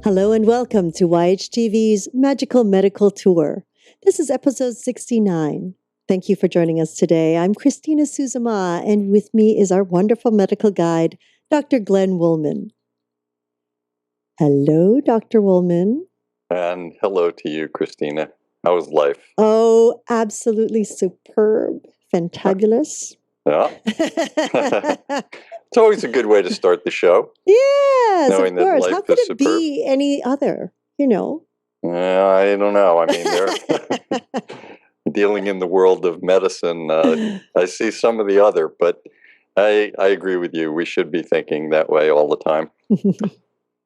Hello and welcome to YHTV's Magical Medical Tour. This is episode 69. Thank you for joining us today. I'm Christina Suzama, and with me is our wonderful medical guide, Dr. Glenn Woolman. Hello, Dr. Woolman. And hello to you, Christina. How was life? Oh, absolutely superb, fantabulous. Yeah. It's always a good way to start the show. Yes, knowing of course. that life How could is it superb. be any other, I don't know. I mean, they're dealing in the world of medicine. I see some of the other, but I agree with you. We should be thinking that way all the time.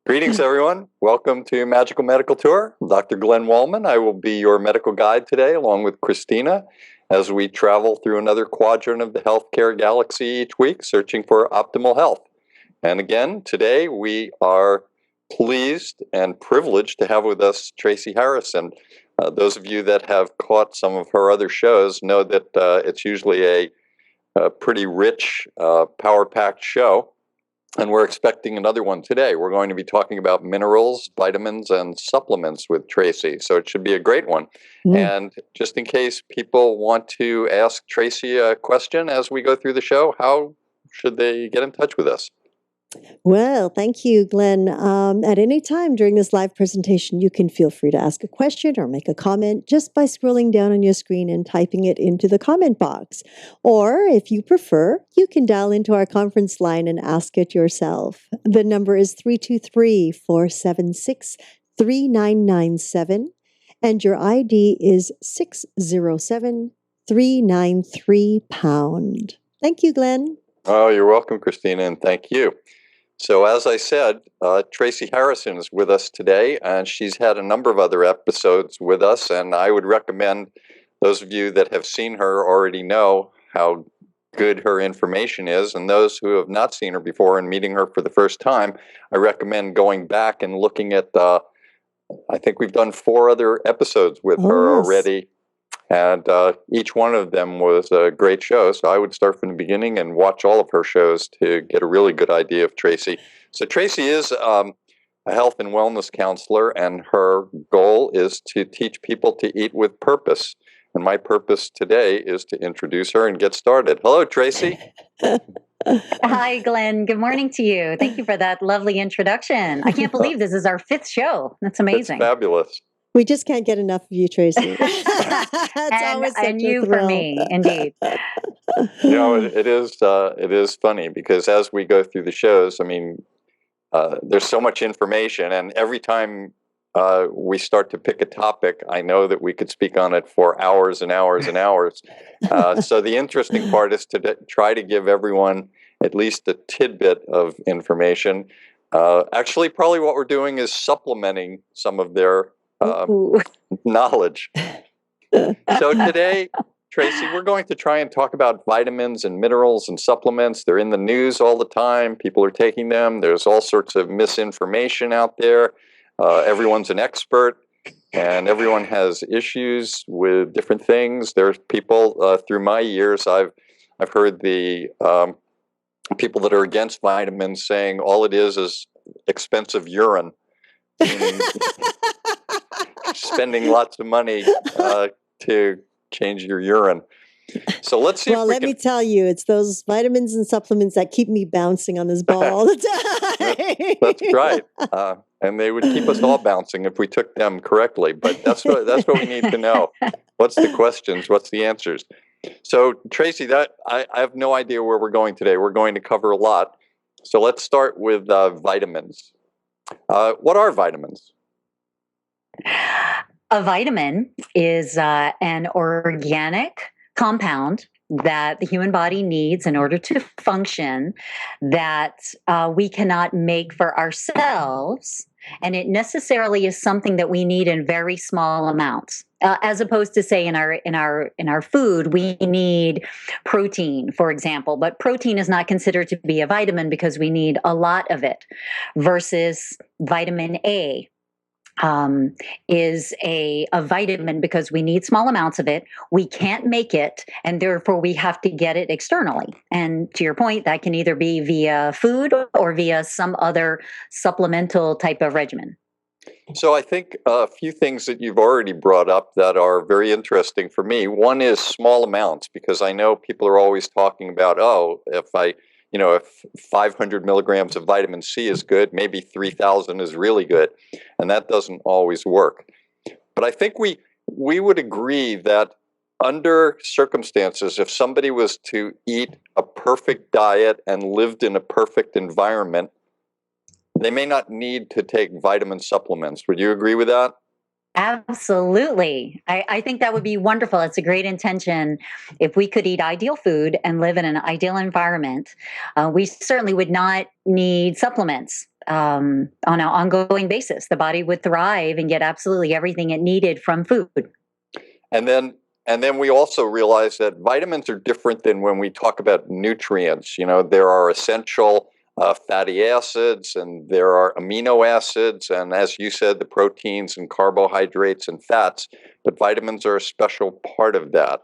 Greetings, everyone. Welcome to Magical Medical Tour. I'm Dr. Glenn Woolman. I will be your medical guide today, along with Christina, as we travel through another quadrant of the healthcare galaxy each week, searching for optimal health. And again, today we are pleased and privileged to have with us Tracy Harrison. Those of you that have caught some of her other shows know that it's usually a pretty rich, power-packed show. And we're expecting another one today. We're going to be talking about minerals, vitamins, and supplements with Tracy. So it should be a great one. And just in case people want to ask Tracy a question as we go through the show, how should they get in touch with us? Well, thank you, Glenn. At any time during this live presentation, you can feel free to ask a question or make a comment just by scrolling down on your screen and typing it into the comment box. Or if you prefer, you can dial into our conference line and ask it yourself. The number is 323-476-3997, and your ID is 607-393#. Thank you, Glenn. Oh, you're welcome, Christina, and thank you. So as I said, Tracy Harrison is with us today, and she's had a number of other episodes with us, and I would recommend those of you that have seen her already know how good her information is, and those who have not seen her before and meeting her for the first time, I recommend going back and looking at, I think we've done 4 other episodes with her already. And each one of them was a great show. So I would start from the beginning and watch all of her shows to get a really good idea of Tracy. So Tracy is a health and wellness counselor, and her goal is to teach people to eat with purpose. And my purpose today is to introduce her and get started. Hello, Tracy. Hi, Glenn. Good morning to you. Thank you for that lovely introduction. I can't believe this is our 5th show. That's amazing. It's fabulous. We just can't get enough of you, Tracy. It's always such and a you thrill. for me, indeed. It is funny because as we go through the shows, I mean, there's so much information, and every time we start to pick a topic, I know that we could speak on it for hours and hours and hours. So the interesting part is to try to give everyone at least a tidbit of information. Actually, probably what we're doing is supplementing some of their knowledge. So today, Tracy, we're going to try and talk about vitamins and minerals and supplements. They're in the news all the time. People are taking them. There's all sorts of misinformation out there. Everyone's an expert, and everyone has issues with different things. There's people through my years, I've heard the people that are against vitamins saying all it is expensive urine. Spending lots of money to change your urine. So let's see. Well, let me tell you, it's those vitamins and supplements that keep me bouncing on this ball all the time. That's right. And they would keep us all bouncing if we took them correctly. But that's what we need to know. What's the questions? What's the answers? So Tracy, I have no idea where we're going today. We're going to cover a lot. So let's start with vitamins. What are vitamins? A vitamin is an organic compound that the human body needs in order to function that we cannot make for ourselves, and it necessarily is something that we need in very small amounts. As opposed to, say, in our food, we need protein, for example, but protein is not considered to be a vitamin because we need a lot of it, versus vitamin A. Is a vitamin because we need small amounts of it. We can't make it, and therefore we have to get it externally. And to your point, that can either be via food or via some other supplemental type of regimen. So I think a few things that you've already brought up that are very interesting for me. One is small amounts, because I know people are always talking about, oh, if 500 milligrams of vitamin C is good, maybe 3,000 is really good, and that doesn't always work. But I think we would agree that under circumstances, if somebody was to eat a perfect diet and lived in a perfect environment, they may not need to take vitamin supplements. Would you agree with that? Absolutely. I think that would be wonderful. It's a great intention. If we could eat ideal food and live in an ideal environment, we certainly would not need supplements on an ongoing basis. The body would thrive and get absolutely everything it needed from food. And then we also realize that vitamins are different than when we talk about nutrients. There are essential fatty acids, and there are amino acids, and as you said, the proteins and carbohydrates and fats, but vitamins are a special part of that.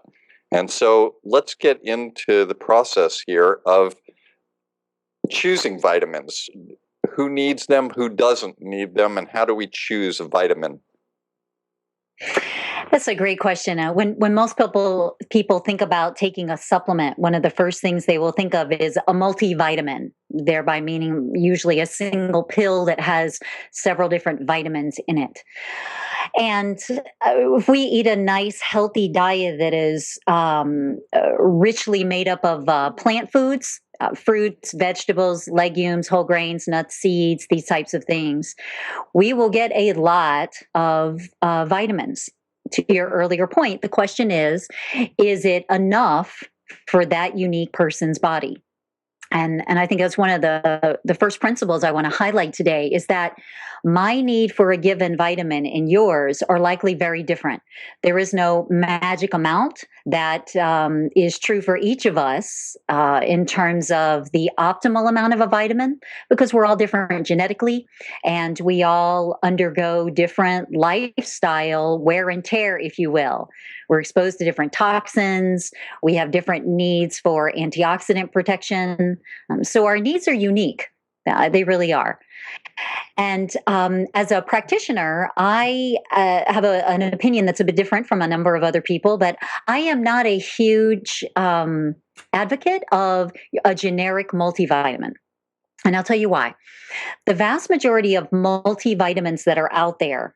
And so let's get into the process here of choosing vitamins. Who needs them, who doesn't need them, and how do we choose a vitamin? That's a great question. When most people think about taking a supplement, one of the first things they will think of is a multivitamin, thereby meaning usually a single pill that has several different vitamins in it. And if we eat a nice, healthy diet that is richly made up of plant foods, fruits, vegetables, legumes, whole grains, nuts, seeds, these types of things, we will get a lot of vitamins. To your earlier point, the question is it enough for that unique person's body? And I think that's one of the first principles I want to highlight today is that my need for a given vitamin and yours are likely very different. There is no magic amount that is true for each of us in terms of the optimal amount of a vitamin, because we're all different genetically and we all undergo different lifestyle wear and tear, if you will. We're exposed to different toxins. We have different needs for antioxidant protection. So our needs are unique. They really are. And as a practitioner, I have an opinion that's a bit different from a number of other people, but I am not a huge advocate of a generic multivitamin. And I'll tell you why. The vast majority of multivitamins that are out there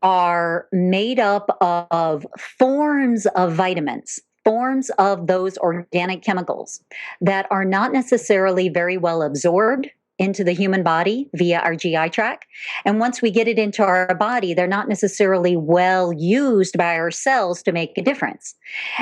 are made up of forms of vitamins, forms of those organic chemicals that are not necessarily very well absorbed into the human body via our GI tract. And once we get it into our body, they're not necessarily well used by our cells to make a difference.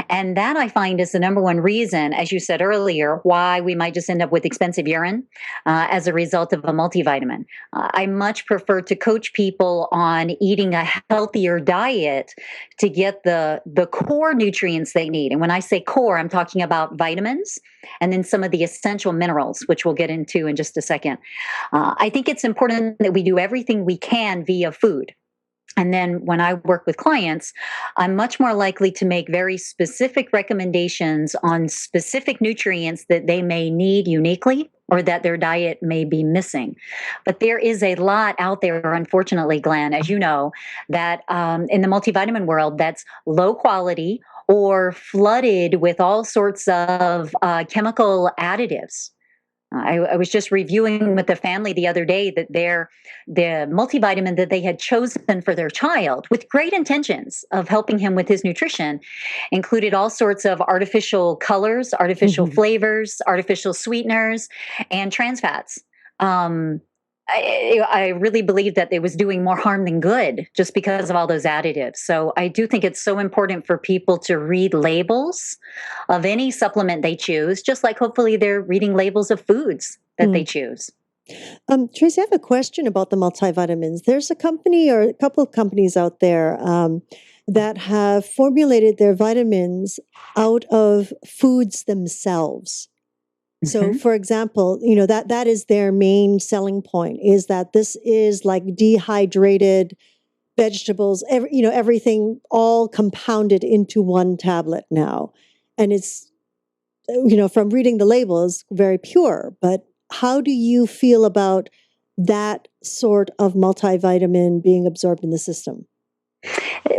And that I find is the number one reason, as you said earlier, why we might just end up with expensive urine as a result of a multivitamin. I much prefer to coach people on eating a healthier diet to get the core nutrients they need. And when I say core, I'm talking about vitamins and then some of the essential minerals, which we'll get into in just a second. I think it's important that we do everything we can via food. And then when I work with clients, I'm much more likely to make very specific recommendations on specific nutrients that they may need uniquely or that their diet may be missing. But there is a lot out there, unfortunately, Glenn, as you know, that in the multivitamin world that's low quality or flooded with all sorts of chemical additives. I was just reviewing with the family the other day that the multivitamin that they had chosen for their child, with great intentions of helping him with his nutrition, included all sorts of artificial colors, artificial flavors, artificial sweeteners, and trans fats. I really believe that it was doing more harm than good just because of all those additives. So I do think it's so important for people to read labels of any supplement they choose, just like hopefully they're reading labels of foods that they choose. Tracy, I have a question about the multivitamins. There's a company or a couple of companies out there that have formulated their vitamins out of foods themselves. So, for example, that is their main selling point, is that this is like dehydrated vegetables, everything all compounded into one tablet now. And it's, from reading the labels, very pure. But how do you feel about that sort of multivitamin being absorbed in the system?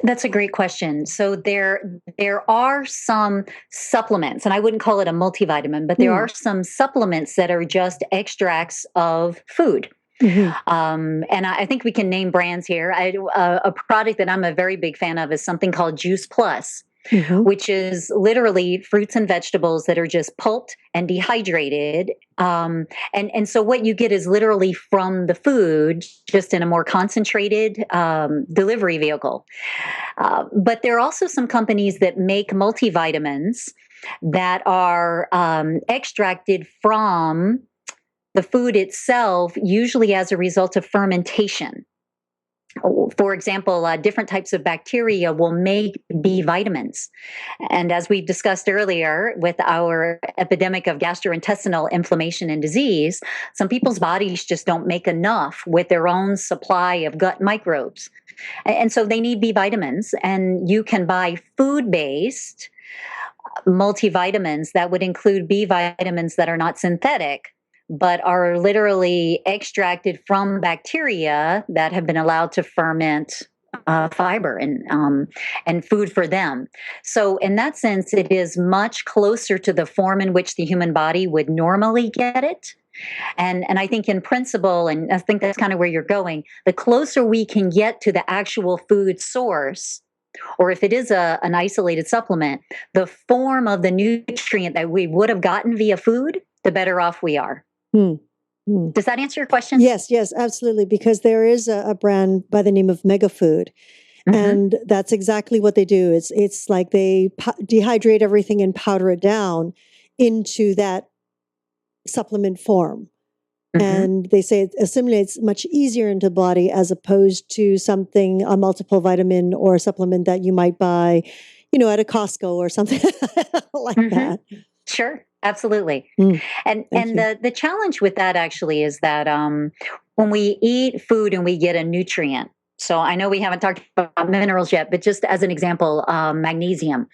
That's a great question. So there are some supplements, and I wouldn't call it a multivitamin, but there Hmm. are some supplements that are just extracts of food. Hmm. And I think we can name brands here. A product that I'm a very big fan of is something called Juice Plus, Hmm. which is literally fruits and vegetables that are just pulped and dehydrated. And so what you get is literally from the food, just in a more concentrated delivery vehicle. But there are also some companies that make multivitamins that are extracted from the food itself, usually as a result of fermentation. For example, different types of bacteria will make B vitamins. And as we discussed earlier, with our epidemic of gastrointestinal inflammation and disease, some people's bodies just don't make enough with their own supply of gut microbes. And so they need B vitamins. And you can buy food based multivitamins that would include B vitamins that are not synthetic, but are literally extracted from bacteria that have been allowed to ferment fiber and food for them. So, in that sense, it is much closer to the form in which the human body would normally get it. And I think in principle, and I think that's kind of where you're going, the closer we can get to the actual food source, or if it is an isolated supplement, the form of the nutrient that we would have gotten via food, the better off we are. Hmm. Hmm. Does that answer your question? Yes, yes, absolutely. Because there is a brand by the name of Mega Food, Mhm. and that's exactly what they do. It's like they dehydrate everything and powder it down into that supplement form. Mhm. And they say it assimilates much easier into the body as opposed to something, a multiple vitamin or a supplement that you might buy, at a Costco or something like Mhm. that. Sure, absolutely. Mm, And thank you. the challenge with that actually is that when we eat food and we get a nutrient. So I know we haven't talked about minerals yet, but just as an example, magnesium.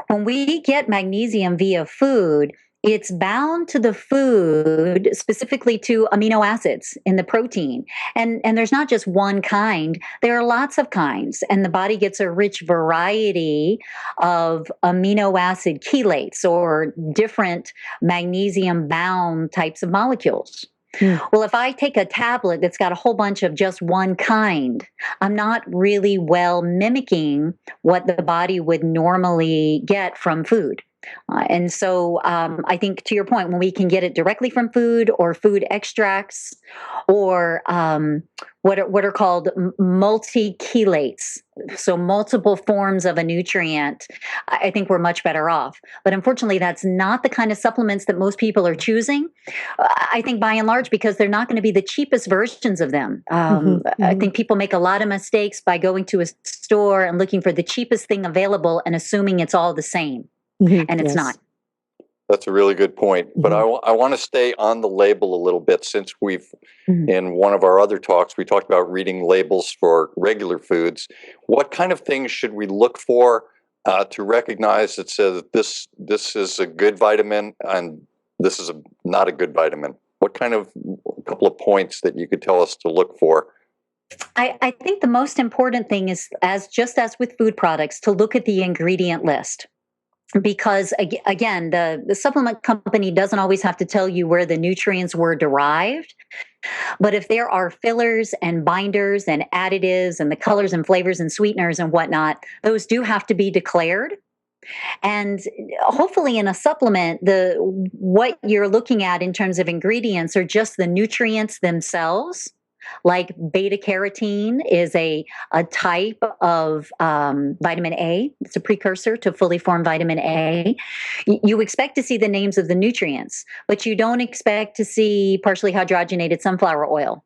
When we get magnesium via food, it's bound to the food, specifically to amino acids in the protein. And there's not just one kind, there are lots of kinds. And the body gets a rich variety of amino acid chelates or different magnesium bound types of molecules. Mm, Well, if I take a tablet that's got a whole bunch of just one kind, I'm not really well mimicking what the body would normally get from food. And so I think to your point, when we can get it directly from food or food extracts or what are called multi chelates, so multiple forms of a nutrient, I think we're much better off. But unfortunately, that's not the kind of supplements that most people are choosing. I think by and large, because they're not going to be the cheapest versions of them. mhm, I mhm, think people make a lot of mistakes by going to a store and looking for the cheapest thing available and assuming it's all the same, mhm, and it's not. yes. That's a really good point. But Mhm, I want to stay on the label a little bit since Mhm. in one of our other talks, we talked about reading labels for regular foods. What kind of things should we look for to recognize that says that this is a good vitamin and this is not a good vitamin? What kind of a couple of points that you could tell us to look for? I think the most important thing is, as just as with food products, to look at the ingredient list. Because again, the supplement company doesn't always have to tell you where the nutrients were derived. But if there are fillers and binders and additives and the colors and flavors and sweeteners and whatnot, those do have to be declared. And hopefully in a supplement, the what you're looking at in terms of ingredients are just the nutrients themselves. Like beta carotene is a type of vitamin A. It's a precursor to fully formed vitamin A. You expect to see the names of the nutrients, but you don't expect to see partially hydrogenated sunflower oil.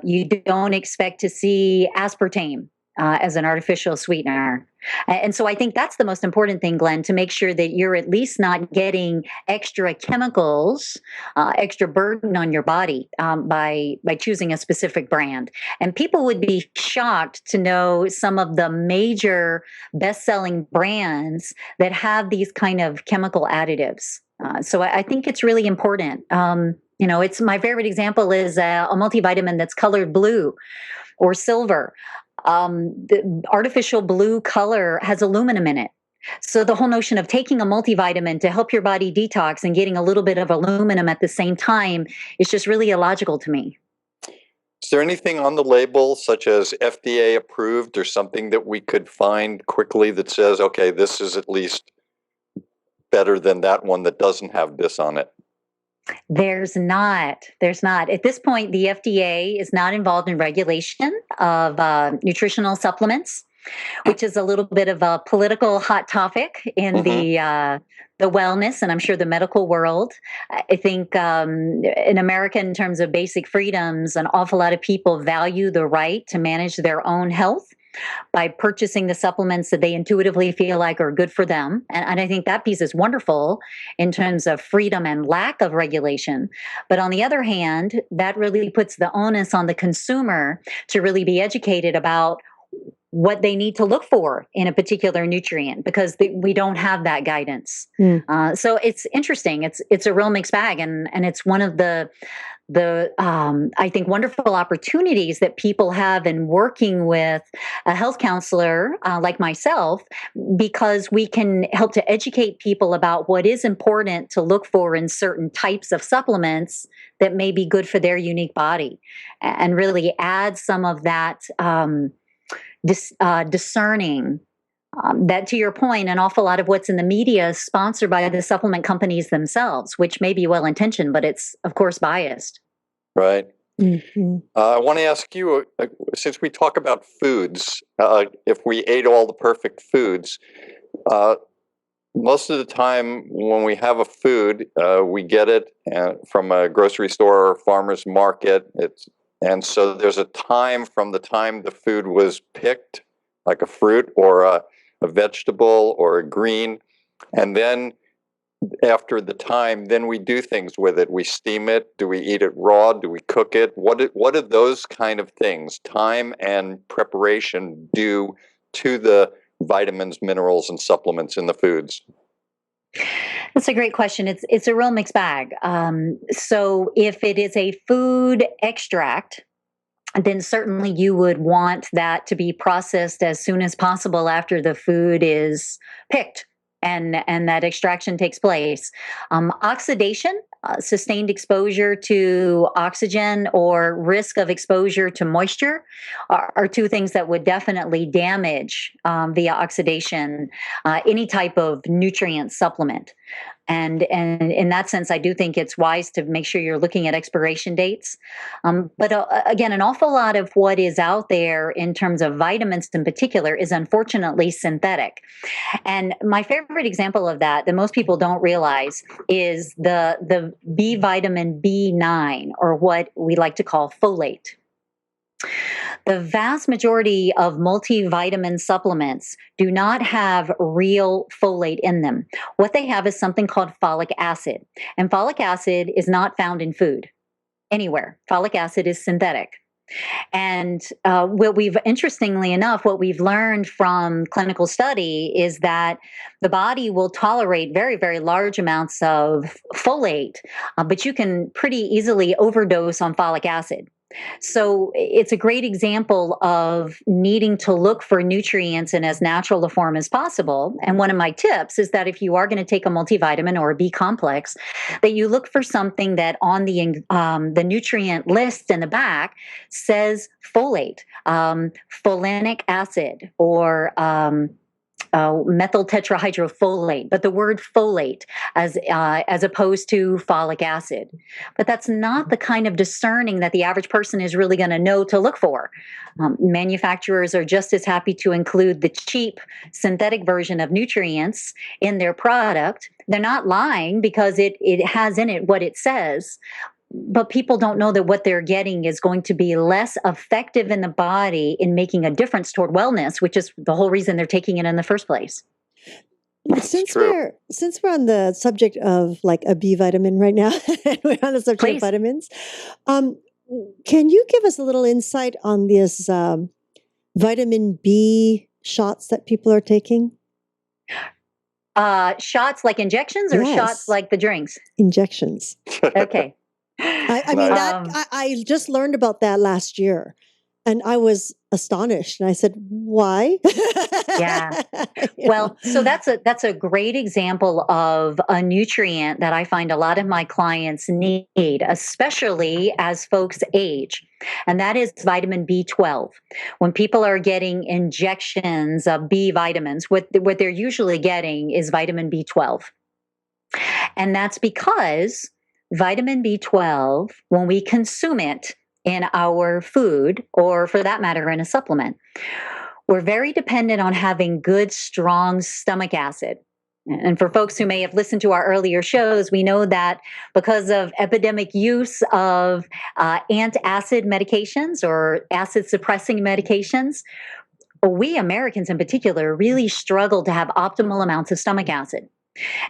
You don't expect to see aspartame as an artificial sweetener. And so I think that's the most important thing, Glenn, to make sure that you're at least not getting extra chemicals, extra burden on your body by choosing a specific brand. And people would be shocked to know some of the major best-selling brands that have these kind of chemical additives. So I think it's really important. You know, it's my favorite example is a multivitamin that's colored blue or silver. The artificial blue color has aluminum in it. So the whole notion of taking a multivitamin to help your body detox and getting a little bit of aluminum at the same time is just really illogical to me. Is there anything on the label, such as FDA approved, or something that we could find quickly that says, okay, this is at least better than that one that doesn't have this on it? There's not. There's not. At this point, the FDA is not involved in regulation of nutritional supplements, which is a little bit of a political hot topic in the wellness and I'm sure the medical world. I think in America, in terms of basic freedoms, an awful lot of people value the right to manage their own health by purchasing the supplements that they intuitively feel like are good for them. And I think that piece is wonderful in terms of freedom and lack of regulation. But on the other hand, that really puts the onus on the consumer to really be educated about what they need to look for in a particular nutrient because we don't have that guidance. So it's interesting. It's a real mixed bag, and it's one of the I think wonderful opportunities that people have in working with a health counselor like myself, because we can help to educate people about what is important to look for in certain types of supplements that may be good for their unique body, and really add some of that discerning. That, to your point, an awful lot of what's in the media is sponsored by the supplement companies themselves, which may be well intentioned, but it's, of course, biased. Right. I want to ask you, since we talk about foods, if we ate all the perfect foods, most of the time when we have a food, we get it from a grocery store or farmer's market. And so there's a time from the time the food was picked, like a fruit or a vegetable or a green. And then after the time, then we do things with it. We steam it. Do we eat it raw? Do we cook it? What do those kind of things, time and preparation, do to the vitamins, minerals, and supplements in the foods? That's a great question. It's a real mixed bag. So if it is a food extract, then certainly you would want that to be processed as soon as possible after the food is picked and that extraction takes place. Oxidation, sustained exposure to oxygen or risk of exposure to moisture are two things that would definitely damage via oxidation any type of nutrient supplement. And in that sense, I do think it's wise to make sure you're looking at expiration dates. But again, an awful lot of what is out there in terms of vitamins in particular is unfortunately synthetic. And my favorite example of that most people don't realize is the B vitamin B9, or what we like to call folate. The vast majority of multivitamin supplements do not have real folate in them. What they have is something called folic acid. And folic acid is not found in food anywhere. Folic acid is synthetic. And interestingly enough, what we've learned from clinical study is that the body will tolerate very, very large amounts of folate, but you can pretty easily overdose on folic acid. So it's a great example of needing to look for nutrients in as natural a form as possible. And one of my tips is that if you are going to take a multivitamin or a B complex, that you look for something that on the nutrient list in the back says folate, folinic acid, or methyl tetrahydrofolate, but the word folate as opposed to folic acid. But that's not the kind of discerning that the average person is really going to know to look for. Manufacturers are just as happy to include the cheap synthetic version of nutrients in their product. They're not lying because it has in it what it says. But people don't know that what they're getting is going to be less effective in the body in making a difference toward wellness, which is the whole reason they're taking it in the first place. Since we're on the subject of like a B vitamin right now, and we're on the subject Please. of vitamins, can you give us a little insight on this vitamin B shots that people are taking? Shots like injections, or Yes. shots like the drinks? Injections. Okay. I mean, Um, I just learned about that last year and I was astonished. And I said, why? yeah. You know? Well, so that's a great example of a nutrient that I find a lot of my clients need, especially as folks age, and that is vitamin B12. When people are getting injections of B vitamins, what they're usually getting is vitamin B12, and that's because vitamin B12, when we consume it in our food, or for that matter, in a supplement, we're very dependent on having good, strong stomach acid. And for folks who may have listened to our earlier shows, we know that because of epidemic use of antacid medications or acid suppressing medications, we Americans in particular really struggle to have optimal amounts of stomach acid.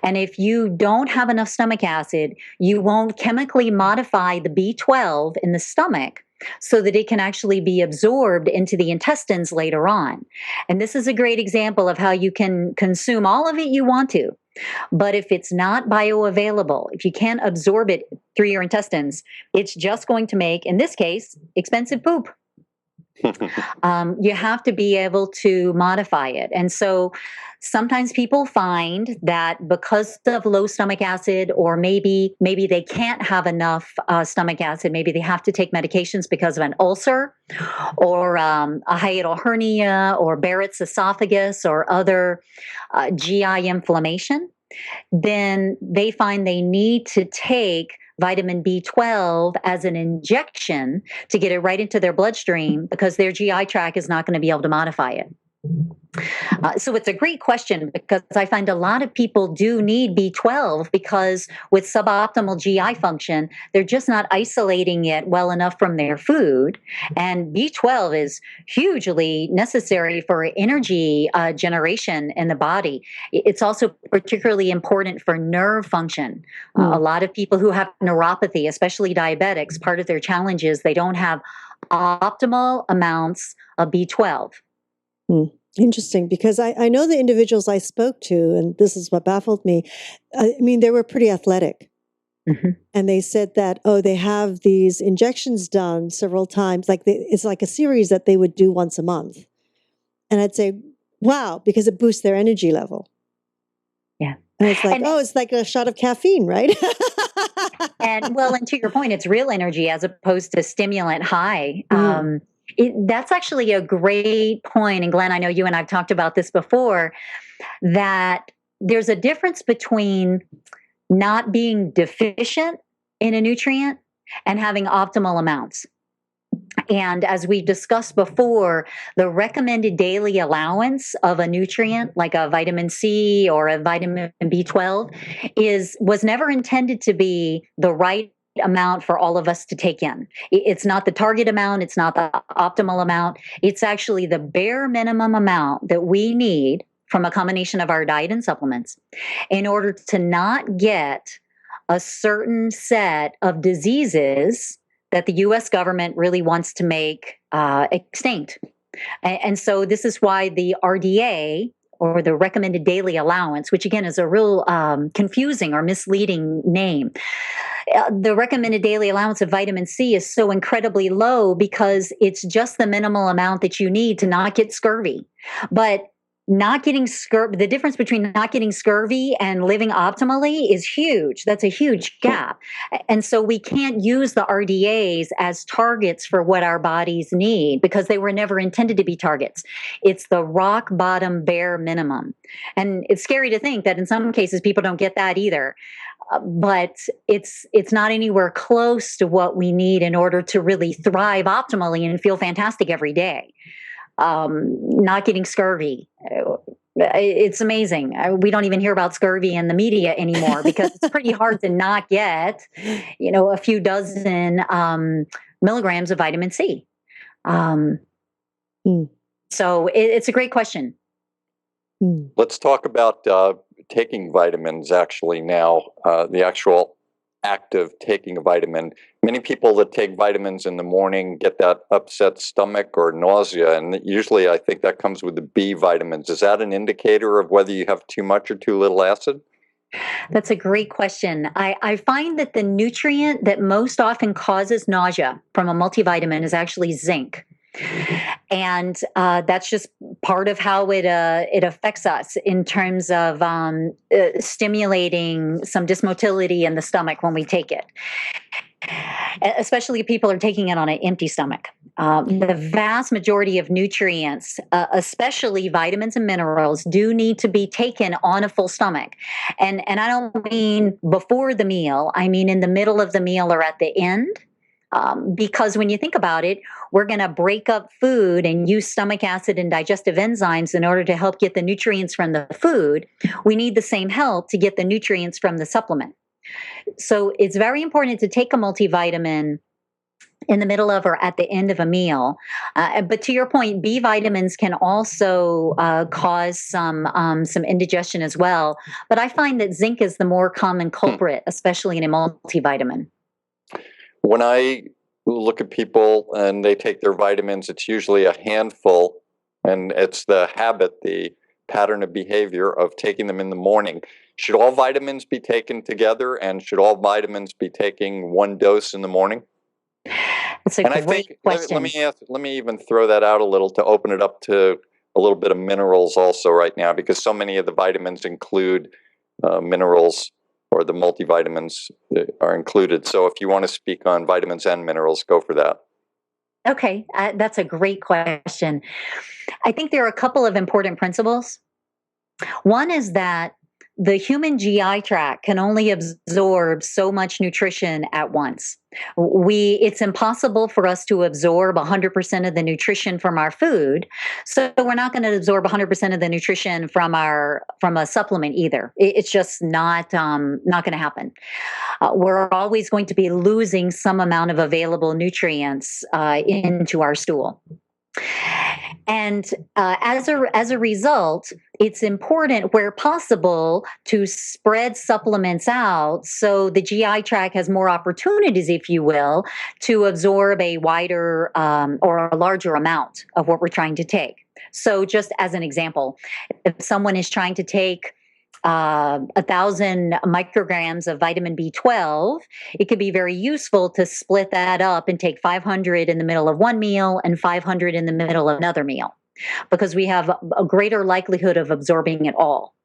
And if you don't have enough stomach acid, you won't chemically modify the B12 in the stomach so that it can actually be absorbed into the intestines later on. And this is a great example of how you can consume all of it you want to. But if it's not bioavailable, if you can't absorb it through your intestines, it's just going to make, in this case, expensive poop. You have to be able to modify it. And so sometimes people find that because of low stomach acid, or maybe they can't have enough stomach acid, maybe they have to take medications because of an ulcer or a hiatal hernia or Barrett's esophagus or other GI inflammation, then they find they need to take vitamin B12 as an injection to get it right into their bloodstream because their GI tract is not going to be able to modify it. So it's a great question because I find a lot of people do need B12 because with suboptimal GI function, they're just not isolating it well enough from their food. And B12 is hugely necessary for energy generation in the body. It's also particularly important for nerve function. A lot of people who have neuropathy, especially diabetics, part of their challenge is they don't have optimal amounts of B12. Interesting, because I know the individuals I spoke to, and this is what baffled me. I mean, they were pretty athletic. Mm-hmm. And they said that, oh, they have these injections done several times. It's like a series that they would do once a month. And I'd say, wow, because it boosts their energy level. Yeah. And it's like, it's like a shot of caffeine, right? And to your point, it's real energy as opposed to stimulant high. That's actually a great point. And Glenn, I know you and I've talked about this before, that there's a difference between not being deficient in a nutrient and having optimal amounts. And as we've discussed before, the recommended daily allowance of a nutrient like a vitamin C or a vitamin B12 was never intended to be the right amount for all of us to take in. It's not the target amount, it's not the optimal amount. It's actually the bare minimum amount that we need from a combination of our diet and supplements in order to not get a certain set of diseases that the US government really wants to make extinct. And so this is why the RDA, or the recommended daily allowance, which again is a real confusing or misleading name. The recommended daily allowance of vitamin C is so incredibly low because it's just the minimal amount that you need to not get scurvy. But not getting scurvy, the difference between not getting scurvy and living optimally is huge. That's a huge gap. And so we can't use the RDAs as targets for what our bodies need because they were never intended to be targets. It's the rock bottom bare minimum. And it's scary to think that in some cases people don't get that either. But it's not anywhere close to what we need in order to really thrive optimally and feel fantastic every day. Not getting scurvy. It's amazing. We don't even hear about scurvy in the media anymore because it's pretty hard to not get, a few dozen milligrams of vitamin C. So it's a great question. Let's talk about taking vitamins actually now, the actual act of taking a vitamin. Many people that take vitamins in the morning get that upset stomach or nausea, and usually I think that comes with the B vitamins. Is that an indicator of whether you have too much or too little acid? That's a great question. I find that the nutrient that most often causes nausea from a multivitamin is actually zinc. And that's just part of how it affects us in terms of stimulating some dysmotility in the stomach when we take it. Especially if people are taking it on an empty stomach. The vast majority of nutrients, especially vitamins and minerals, do need to be taken on a full stomach. And I don't mean before the meal, I mean in the middle of the meal or at the end. Because when you think about it, we're going to break up food and use stomach acid and digestive enzymes in order to help get the nutrients from the food. We need the same help to get the nutrients from the supplement. So it's very important to take a multivitamin in the middle of or at the end of a meal. But to your point, B vitamins can also cause some indigestion as well. But I find that zinc is the more common culprit, especially in a multivitamin. When I look at people and they take their vitamins, it's usually a handful, and it's the habit, the pattern of behavior of taking them in the morning. Should all vitamins be taken together, and should all vitamins be taking one dose in the morning? That's a And I great think question. let me even throw that out a little to open it up to a little bit of minerals also right now, because so many of the vitamins include minerals, or the multivitamins are included. So if you want to speak on vitamins and minerals, go for that. Okay, that's a great question. I think there are a couple of important principles. One is that the human GI tract can only absorb so much nutrition at once. It's impossible for us to absorb 100% of the nutrition from our food, so we're not going to absorb 100% of the nutrition from a supplement either. It's just not going to happen. We're always going to be losing some amount of available nutrients into our stool. And as a result, it's important where possible to spread supplements out so the GI tract has more opportunities, if you will, to absorb a wider or a larger amount of what we're trying to take. So, just as an example, if someone is trying to take 1,000 micrograms of vitamin B12, it could be very useful to split that up and take 500 in the middle of one meal and 500 in the middle of another meal, because we have a greater likelihood of absorbing it all.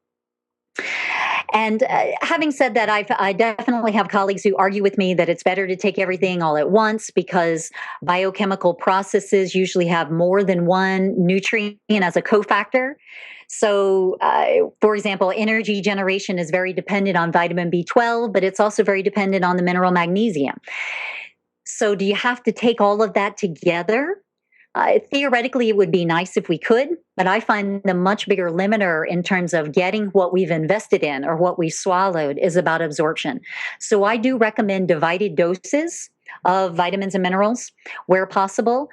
And having said that, I definitely have colleagues who argue with me that it's better to take everything all at once, because biochemical processes usually have more than one nutrient as a cofactor. So, for example, energy generation is very dependent on vitamin B12, but it's also very dependent on the mineral magnesium. So, do you have to take all of that together? Theoretically, it would be nice if we could, but I find the much bigger limiter in terms of getting what we've invested in or what we swallowed is about absorption. So I do recommend divided doses of vitamins and minerals where possible.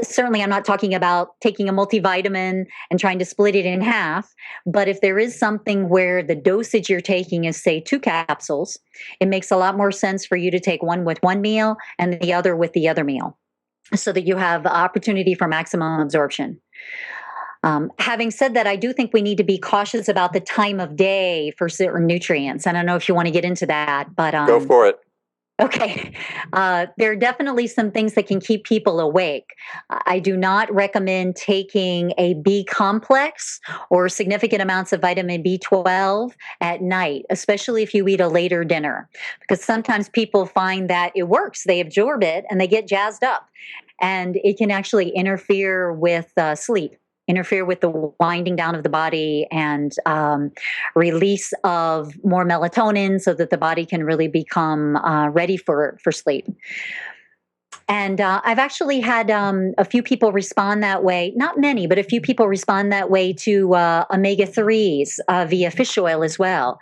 Certainly, I'm not talking about taking a multivitamin and trying to split it in half, but if there is something where the dosage you're taking is, say, 2 capsules, it makes a lot more sense for you to take one with one meal and the other with the other meal, so that you have opportunity for maximum absorption. Having said that, I do think we need to be cautious about the time of day for certain nutrients. I don't know if you want to get into that, but Go for it. okay. There are definitely some things that can keep people awake. I do not recommend taking a B complex or significant amounts of vitamin B12 at night, especially if you eat a later dinner, because sometimes people find that it works. They absorb it and they get jazzed up, and it can actually interfere with sleep, interfere with the winding down of the body, and release of more melatonin so that the body can really become ready for sleep. And I've actually had a few people respond that way. Not many, but a few people respond that way to omega 3s via fish oil as well.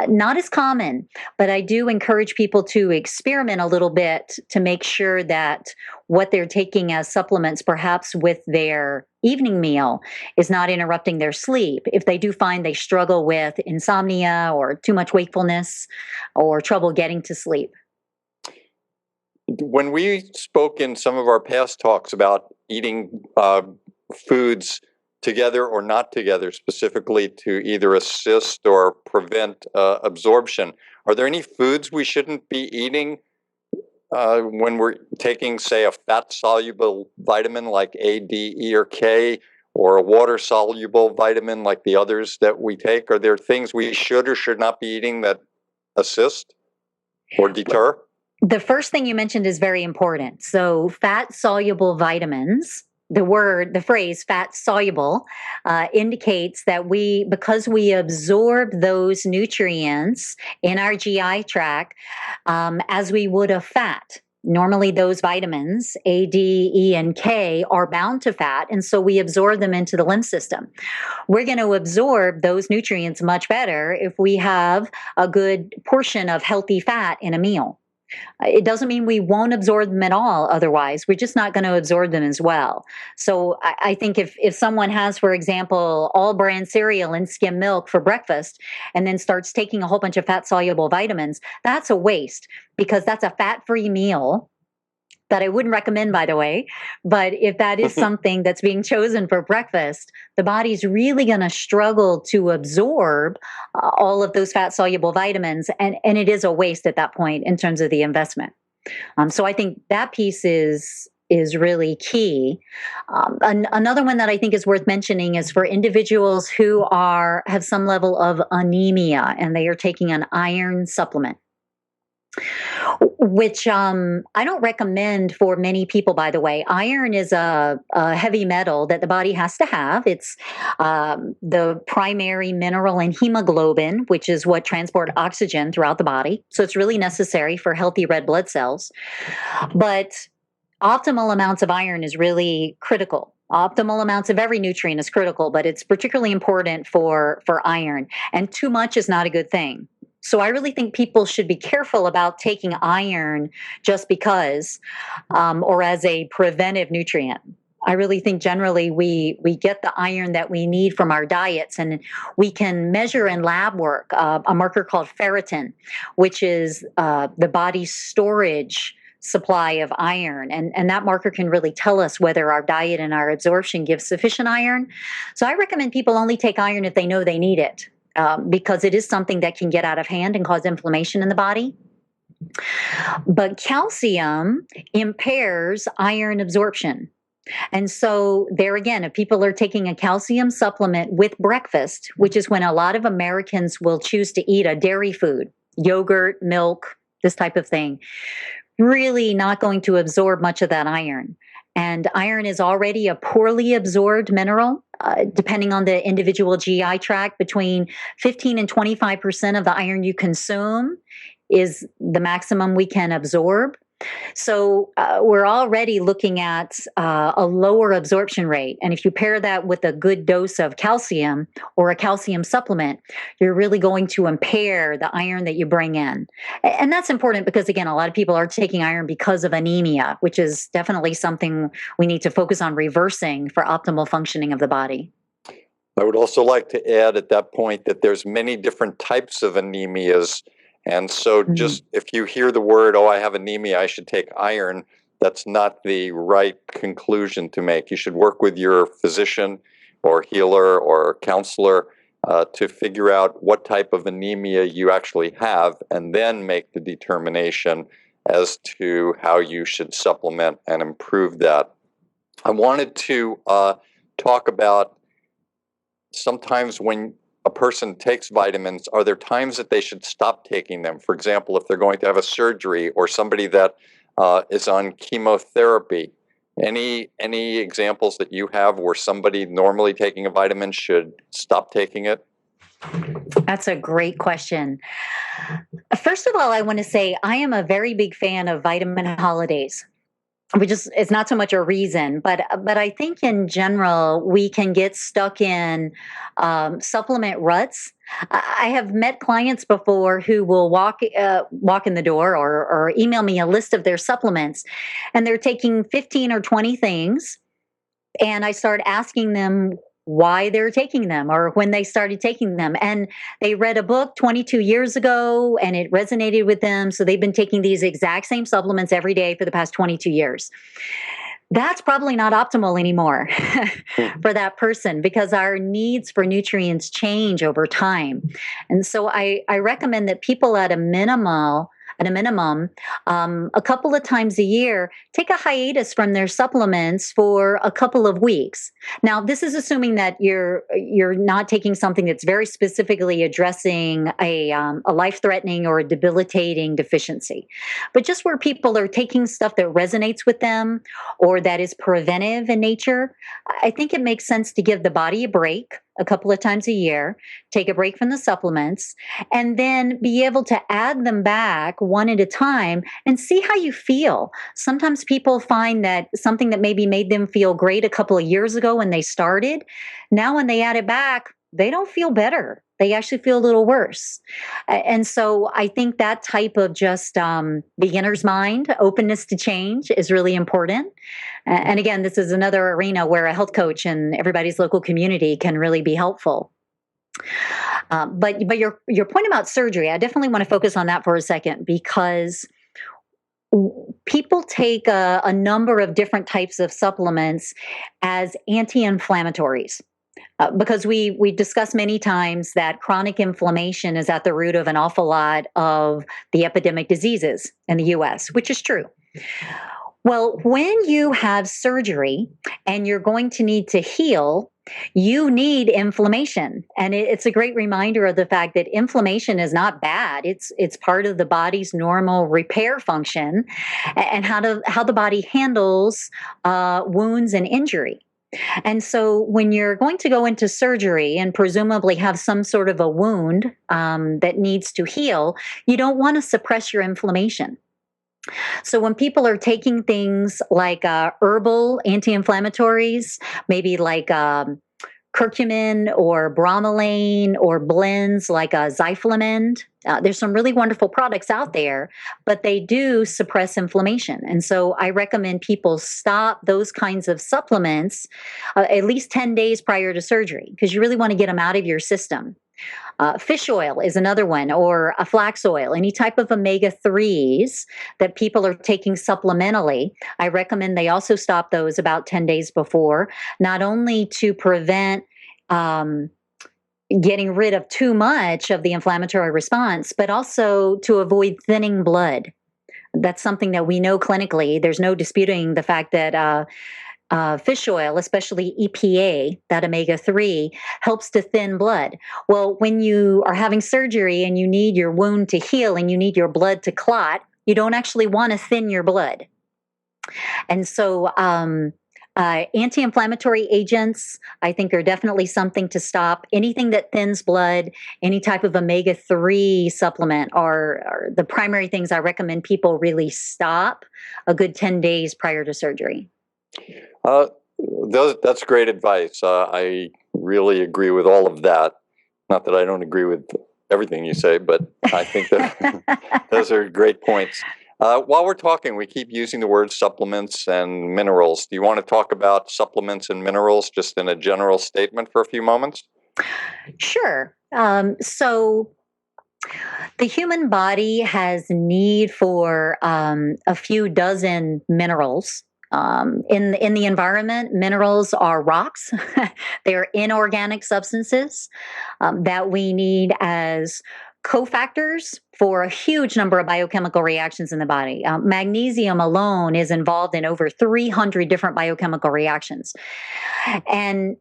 Not as common, but I do encourage people to experiment a little bit to make sure that what they're taking as supplements, perhaps with their evening meal, is not interrupting their sleep. If they do find they struggle with insomnia or too much wakefulness or trouble getting to sleep. When we spoke in some of our past talks about eating foods together or not together, specifically to either assist or prevent absorption. Are there any foods we shouldn't be eating when we're taking, say, a fat-soluble vitamin like A, D, E, or K, or a water-soluble vitamin like the others that we take? Are there things we should or should not be eating that assist or deter? The first thing you mentioned is very important. So, fat soluble vitamins, the phrase fat soluble indicates that because we absorb those nutrients in our GI tract as we would a fat. Normally, those vitamins, A, D, E, and K, are bound to fat, and so we absorb them into the lymph system. We're going to absorb those nutrients much better if we have a good portion of healthy fat in a meal. It doesn't mean we won't absorb them at all otherwise. We're just not going to absorb them as well. So I think if someone has, for example, all bran cereal and skim milk for breakfast and then starts taking a whole bunch of fat-soluble vitamins, that's a waste because that's a fat-free meal that I wouldn't recommend, by the way. But if that is something that's being chosen for breakfast, the body's really going to struggle to absorb all of those fat soluble vitamins. And it is a waste at that point in terms of the investment. So I think that piece is really key. Another one that I think is worth mentioning is for individuals who have some level of anemia and they are taking an iron supplement, which I don't recommend for many people, by the way. Iron is a heavy metal that the body has to have. It's the primary mineral in hemoglobin, which is what transports oxygen throughout the body. So it's really necessary for healthy red blood cells. But optimal amounts of iron is really critical. Optimal amounts of every nutrient is critical, but it's particularly important for iron. And too much is not a good thing. So I really think people should be careful about taking iron just because, or as a preventive nutrient. I really think generally we get the iron that we need from our diets, and we can measure in lab work a marker called ferritin, which is the body's storage supply of iron. And that marker can really tell us whether our diet and our absorption gives sufficient iron. So I recommend people only take iron if they know they need it. Because it is something that can get out of hand and cause inflammation in the body. But calcium impairs iron absorption. And so there again, if people are taking a calcium supplement with breakfast, which is when a lot of Americans will choose to eat a dairy food, yogurt, milk, this type of thing, really not going to absorb much of that iron. And iron is already a poorly absorbed mineral, depending on the individual GI tract. Between 15 and 25% of the iron you consume is the maximum we can absorb. So we're already looking at a lower absorption rate. And if you pair that with a good dose of calcium or a calcium supplement, you're really going to impair the iron that you bring in. And that's important because, again, a lot of people are taking iron because of anemia, which is definitely something we need to focus on reversing for optimal functioning of the body. I would also like to add at that point that there's many different types of anemias. And so just if you hear the word, oh, I have anemia, I should take iron, that's not the right conclusion to make. You should work with your physician or healer or counselor to figure out what type of anemia you actually have and then make the determination as to how you should supplement and improve that. I wanted to talk about sometimes when a person takes vitamins, are there times that they should stop taking them? For example, if they're going to have a surgery or somebody that is on chemotherapy, any examples that you have where somebody normally taking a vitamin should stop taking it? That's a great question. First of all, I want to say I am a very big fan of vitamin holidays. It's not so much a reason, but I think in general we can get stuck in supplement ruts. I have met clients before who will walk in the door or email me a list of their supplements, and they're taking 15 or 20 things, and I start asking them why they're taking them or when they started taking them. And they read a book 22 years ago and it resonated with them. So they've been taking these exact same supplements every day for the past 22 years. that's probably not optimal anymore for that person because our needs for nutrients change over time. And so I recommend that people at a minimum, a couple of times a year, take a hiatus from their supplements for a couple of weeks. Now, this is assuming that you're not taking something that's very specifically addressing a life-threatening or a debilitating deficiency, but just where people are taking stuff that resonates with them or that is preventive in nature. I think it makes sense to give the body a break a couple of times a year, take a break from the supplements, and then be able to add them back one at a time and see how you feel. Sometimes people find that something that maybe made them feel great a couple of years ago when they started, now when they add it back, they don't feel better. They actually feel a little worse. And so I think that type of just beginner's mind, openness to change is really important. And again, this is another arena where a health coach and everybody's local community can really be helpful. But your point about surgery, I definitely want to focus on that for a second because people take a number of different types of supplements as anti-inflammatories. Because we discussed many times that chronic inflammation is at the root of an awful lot of the epidemic diseases in the US, which is true. Well, when you have surgery and you're going to need to heal, you need inflammation. And it's a great reminder of the fact that inflammation is not bad. It's part of the body's normal repair function and how the body handles wounds and injury. And so when you're going to go into surgery and presumably have some sort of a wound that needs to heal, you don't want to suppress your inflammation. So when people are taking things like herbal anti-inflammatories, maybe like curcumin or bromelain or blends like Zyflamend. There's some really wonderful products out there, but they do suppress inflammation. And so I recommend people stop those kinds of supplements at least 10 days prior to surgery because you really want to get them out of your system. Fish oil is another one, or a flax oil, any type of omega-3s that people are taking supplementally. I recommend they also stop those about 10 days before, not only to prevent getting rid of too much of the inflammatory response, but also to avoid thinning blood. That's something that we know clinically. There's no disputing the fact that fish oil, especially EPA, that omega-3, helps to thin blood. Well, when you are having surgery and you need your wound to heal and you need your blood to clot, you don't actually want to thin your blood. And so anti-inflammatory agents, I think, are definitely something to stop. Anything that thins blood, any type of omega-3 supplement are the primary things I recommend people really stop a good 10 days prior to surgery. That's great advice. I really agree with all of that. Not that I don't agree with everything you say, but I think that those are great points. While we're talking, we keep using the word supplements and minerals. Do you want to talk about supplements and minerals just in a general statement for a few moments? Sure. So the human body has need for a few dozen minerals. In the environment, minerals are rocks. They're inorganic substances that we need as cofactors for a huge number of biochemical reactions in the body. Magnesium alone is involved in over 300 different biochemical reactions. And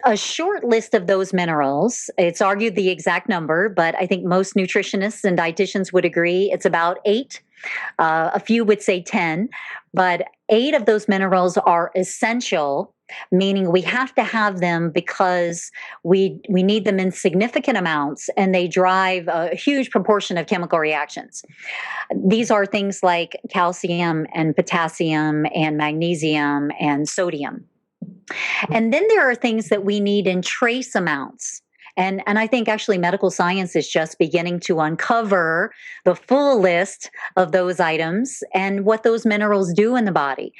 a short list of those minerals, it's argued the exact number, but I think most nutritionists and dietitians would agree it's about 8. A few would say 10, but 8 of those minerals are essential, meaning we have to have them because we need them in significant amounts and they drive a huge proportion of chemical reactions. These are things like calcium and potassium and magnesium and sodium. And then there are things that we need in trace amounts. And I think actually medical science is just beginning to uncover the full list of those items and what those minerals do in the body.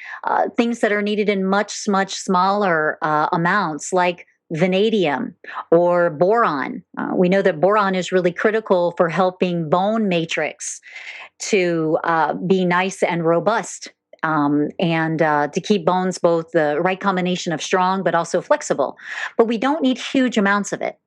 Things that are needed in much, much smaller amounts, like vanadium or boron. We know that boron is really critical for helping bone matrix to be nice and robust and to keep bones both the right combination of strong but also flexible. But we don't need huge amounts of it.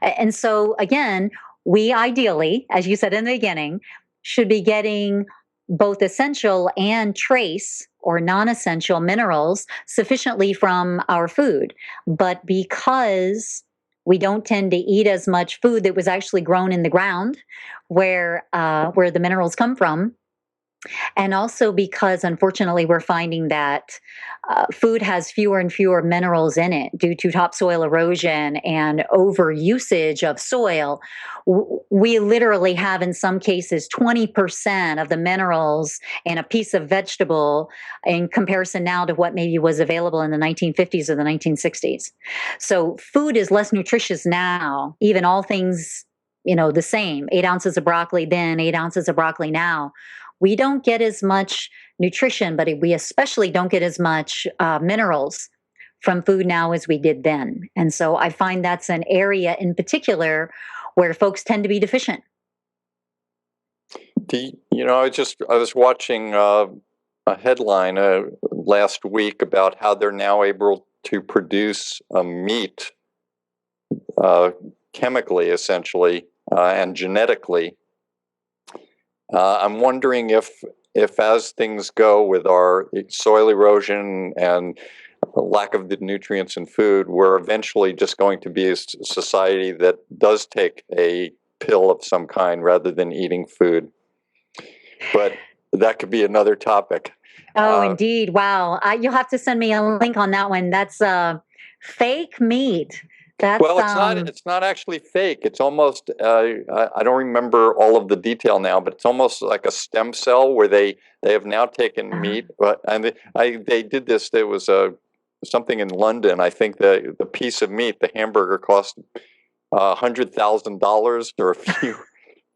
And so, again, we ideally, as you said in the beginning, should be getting both essential and trace or non essential minerals sufficiently from our food. But because we don't tend to eat as much food that was actually grown in the ground where the minerals come from, and also because unfortunately we're finding that food has fewer and fewer minerals in it due to topsoil erosion and overusage of soil. We literally have in some cases 20% of the minerals in a piece of vegetable in comparison now to what maybe was available in the 1950s or the 1960s. So food is less nutritious now, even all things, the same. 8 ounces of broccoli then, 8 ounces of broccoli now. We don't get as much nutrition, but we especially don't get as much minerals from food now as we did then. And so I find that's an area in particular where folks tend to be deficient. I was watching a headline last week about how they're now able to produce meat chemically, essentially, and genetically. I'm wondering if as things go with our soil erosion and lack of the nutrients in food, we're eventually just going to be a society that does take a pill of some kind rather than eating food. But that could be another topic. Oh, indeed. Wow. You'll have to send me a link on that one. That's fake meat. It's not actually fake. It's almost, I don't remember all of the detail now, but it's almost like a stem cell where they have now taken meat. They did this. There was something in London. I think the piece of meat, the hamburger, cost $100,000 or a few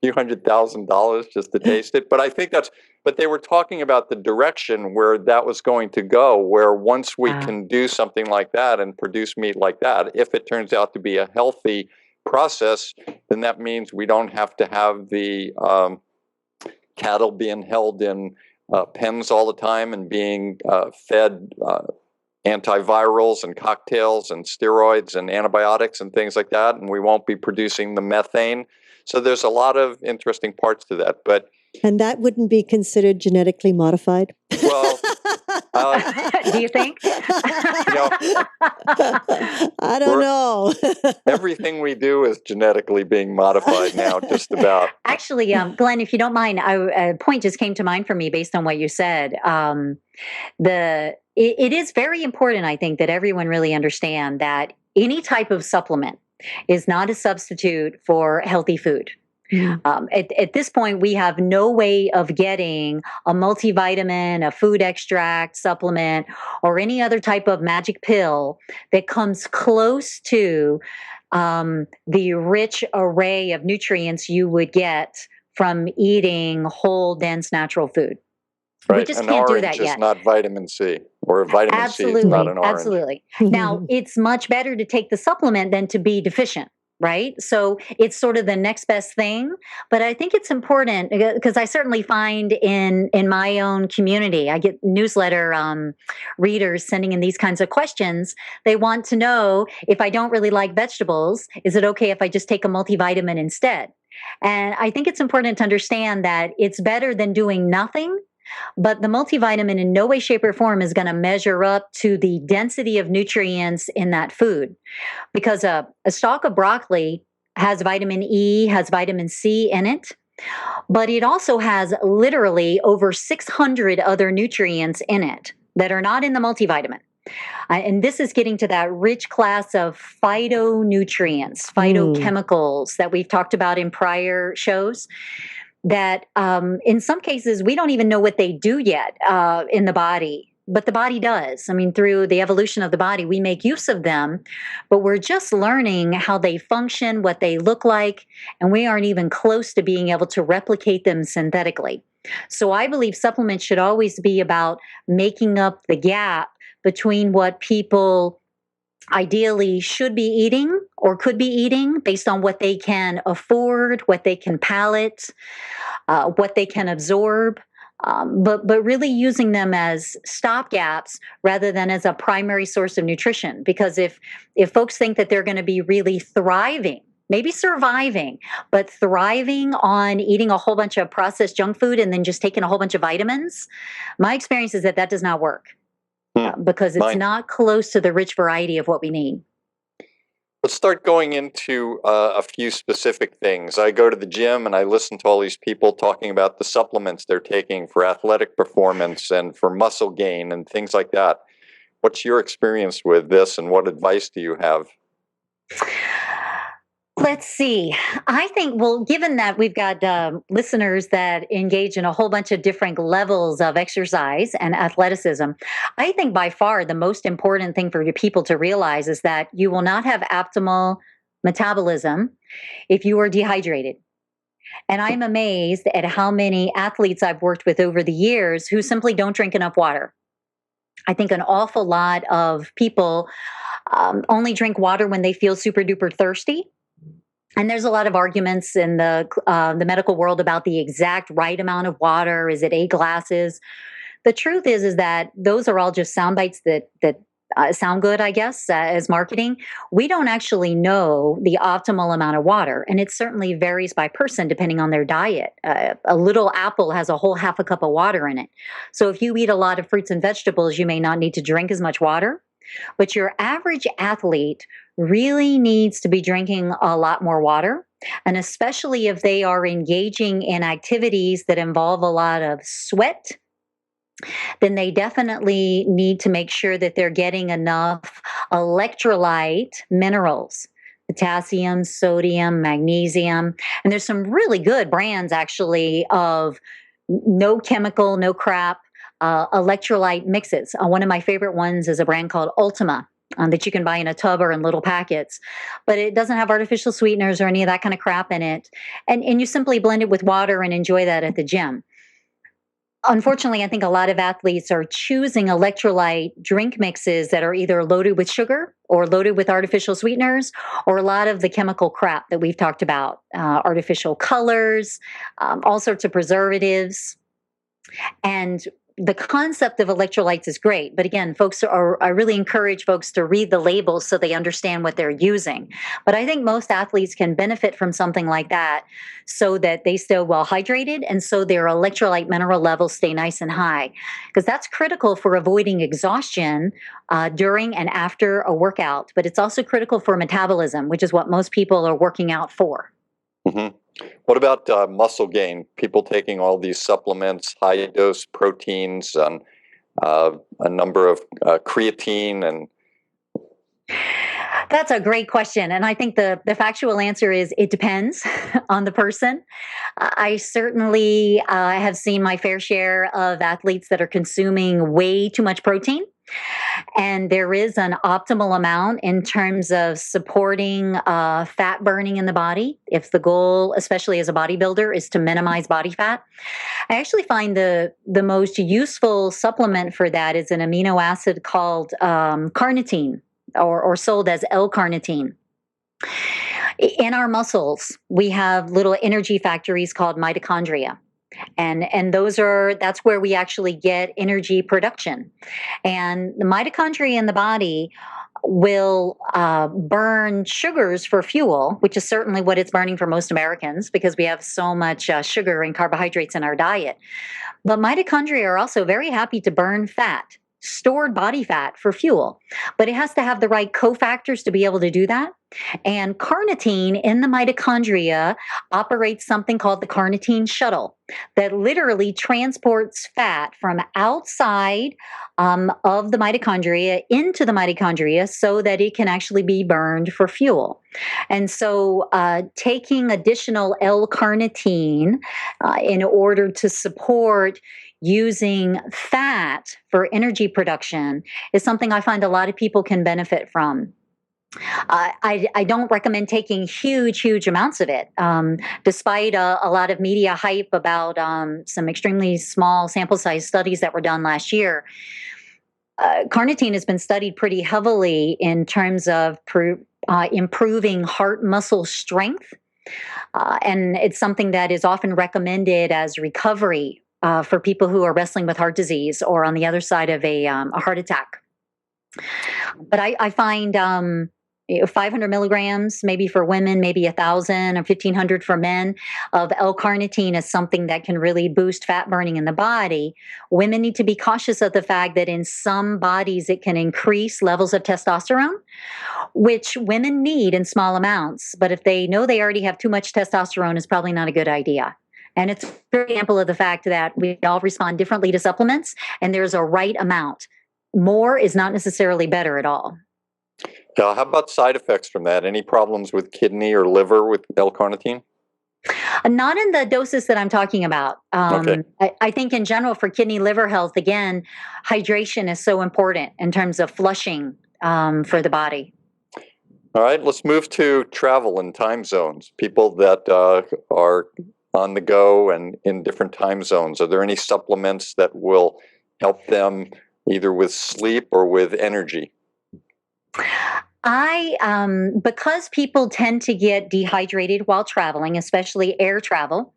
$100,000 just to taste it. But I think but they were talking about the direction where that was going to go, where once we can do something like that and produce meat like that, if it turns out to be a healthy process, then that means we don't have to have the cattle being held in pens all the time and being fed antivirals and cocktails and steroids and antibiotics and things like that, and we won't be producing the methane. So there's a lot of interesting parts to that, and that wouldn't be considered genetically modified? Well, do you think? I don't know. Everything we do is genetically being modified now, just about. Actually, Glenn, if you don't mind, a point just came to mind for me based on what you said. It is very important, I think, that everyone really understand that any type of supplement is not a substitute for healthy food. At this point, we have no way of getting a multivitamin, a food extract, supplement, or any other type of magic pill that comes close to the rich array of nutrients you would get from eating whole, dense, natural food. Right. We just an can't do that orange yet. Is not vitamin C, or vitamin C is not an orange. Absolutely. Now, it's much better to take the supplement than to be deficient, right? So it's sort of the next best thing. But I think it's important because I certainly find in my own community, I get newsletter readers sending in these kinds of questions. They want to know, if I don't really like vegetables, is it okay if I just take a multivitamin instead? And I think it's important to understand that it's better than doing nothing. But the multivitamin in no way, shape, or form is going to measure up to the density of nutrients in that food. Because a stalk of broccoli has vitamin E, has vitamin C in it, but it also has literally over 600 other nutrients in it that are not in the multivitamin. And this is getting to that rich class of phytonutrients, phytochemicals that we've talked about in prior shows, that in some cases we don't even know what they do yet in the body, but the body does. I mean, through the evolution of the body, we make use of them, but we're just learning how they function, what they look like, and we aren't even close to being able to replicate them synthetically. So I believe supplements should always be about making up the gap between what people ideally should be eating or could be eating based on what they can afford, what they can palate, what they can absorb, but really using them as stopgaps rather than as a primary source of nutrition. Because if folks think that they're going to be really thriving, maybe surviving, but thriving on eating a whole bunch of processed junk food and then just taking a whole bunch of vitamins, my experience is that that does not work because it's not close to the rich variety of what we need. Let's start going into a few specific things. I go to the gym and I listen to all these people talking about the supplements they're taking for athletic performance and for muscle gain and things like that. What's your experience with this and what advice do you have? Let's see. I think, well, given that we've got listeners that engage in a whole bunch of different levels of exercise and athleticism, I think by far the most important thing for your people to realize is that you will not have optimal metabolism if you are dehydrated. And I'm amazed at how many athletes I've worked with over the years who simply don't drink enough water. I think an awful lot of people only drink water when they feel super duper thirsty. And there's a lot of arguments in the medical world about the exact right amount of water. Is it 8 glasses? The truth is that those are all just sound bites that sound good, I guess, as marketing. We don't actually know the optimal amount of water, and it certainly varies by person depending on their diet. A little apple has a whole half a cup of water in it. So if you eat a lot of fruits and vegetables, you may not need to drink as much water. But your average athlete really needs to be drinking a lot more water. And especially if they are engaging in activities that involve a lot of sweat, then they definitely need to make sure that they're getting enough electrolyte minerals. Potassium, sodium, magnesium. And there's some really good brands actually of no chemical, no crap electrolyte mixes. One of my favorite ones is a brand called Ultima that you can buy in a tub or in little packets, but it doesn't have artificial sweeteners or any of that kind of crap in it. And you simply blend it with water and enjoy that at the gym. Unfortunately, I think a lot of athletes are choosing electrolyte drink mixes that are either loaded with sugar or loaded with artificial sweeteners or a lot of the chemical crap that we've talked about, artificial colors, all sorts of preservatives. And the concept of electrolytes is great, but again, I really encourage folks to read the labels so they understand what they're using. But I think most athletes can benefit from something like that so that they stay well hydrated and so their electrolyte mineral levels stay nice and high, because that's critical for avoiding exhaustion during and after a workout. But it's also critical for metabolism, which is what most people are working out for. Mm-hmm. What about muscle gain? People taking all these supplements, high dose proteins, and a number of creatine and. That's a great question. And I think the factual answer is it depends on the person. I certainly have seen my fair share of athletes that are consuming way too much protein. And there is an optimal amount in terms of supporting fat burning in the body. If the goal, especially as a bodybuilder, is to minimize body fat, I actually find the most useful supplement for that is an amino acid called carnitine, or sold as L-carnitine. In our muscles, we have little energy factories called mitochondria. And that's where we actually get energy production. And the mitochondria in the body will burn sugars for fuel, which is certainly what it's burning for most Americans because we have so much sugar and carbohydrates in our diet. But mitochondria are also very happy to burn fat, stored body fat for fuel, but it has to have the right cofactors to be able to do that. And carnitine in the mitochondria operates something called the carnitine shuttle that literally transports fat from outside of the mitochondria into the mitochondria so that it can actually be burned for fuel. And so taking additional L-carnitine in order to support using fat for energy production is something I find a lot of people can benefit from. I don't recommend taking huge amounts of it, despite a lot of media hype about some extremely small sample size studies that were done last year. Carnitine has been studied pretty heavily in terms of improving heart muscle strength. And it's something that is often recommended as recovery for people who are wrestling with heart disease or on the other side of a heart attack. But I find 500 milligrams, maybe for women, maybe 1,000 or 1,500 for men, of L-carnitine is something that can really boost fat burning in the body. Women need to be cautious of the fact that in some bodies it can increase levels of testosterone, which women need in small amounts. But if they know they already have too much testosterone, it's probably not a good idea. And it's an example of the fact that we all respond differently to supplements, and there's a right amount. More is not necessarily better at all. How about side effects from that? Any problems with kidney or liver with L-carnitine? Not in the doses that I'm talking about. Okay. I think in general for kidney liver health, again, hydration is so important in terms of flushing for the body. All right, let's move to travel and time zones. People that are on the go and in different time zones. Are there any supplements that will help them either with sleep or with energy? Because people tend to get dehydrated while traveling, especially air travel,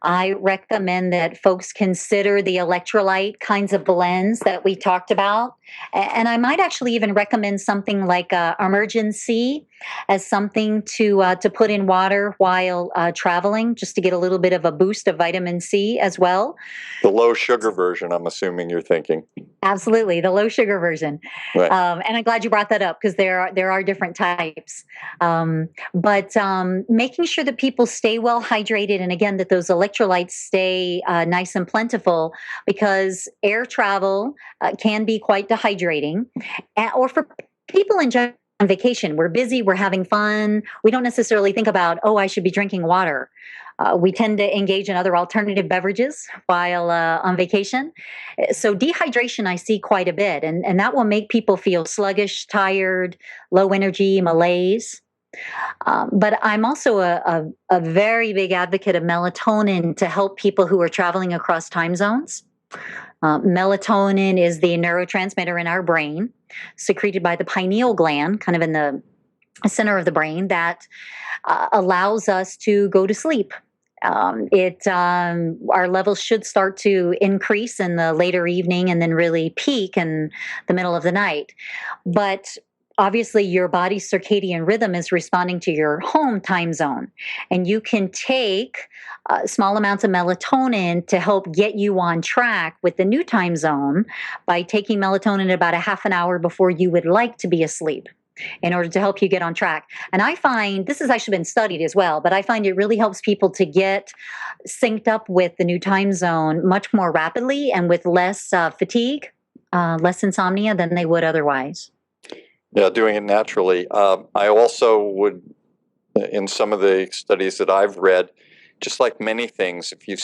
I recommend that folks consider the electrolyte kinds of blends that we talked about. And I might actually even recommend something like Emergen-C as something to put in water while traveling, just to get a little bit of a boost of vitamin C as well. The low sugar version, I'm assuming you're thinking. Absolutely, the low sugar version. Right. And I'm glad you brought that up because there are different types. But making sure that people stay well hydrated, and again that those electrolytes stay nice and plentiful, because air travel can be quite dehydrating, or for people in general. On vacation, we're busy, we're having fun. We don't necessarily think about, oh, I should be drinking water. We tend to engage in other alternative beverages while on vacation. So dehydration I see quite a bit, and that will make people feel sluggish, tired, low energy, malaise. But I'm also a very big advocate of melatonin to help people who are traveling across time zones. Melatonin is the neurotransmitter in our brain, secreted by the pineal gland, kind of in the center of the brain, that allows us to go to sleep. Our levels should start to increase in the later evening and then really peak in the middle of the night. But obviously, your body's circadian rhythm is responding to your home time zone, and you can take small amounts of melatonin to help get you on track with the new time zone by taking melatonin about a half an hour before you would like to be asleep, in order to help you get on track. And I find this has actually been studied as well, but I find it really helps people to get synced up with the new time zone much more rapidly and with less fatigue, less insomnia than they would otherwise. Yeah, doing it naturally. I also would, in some of the studies that I've read, just like many things, if you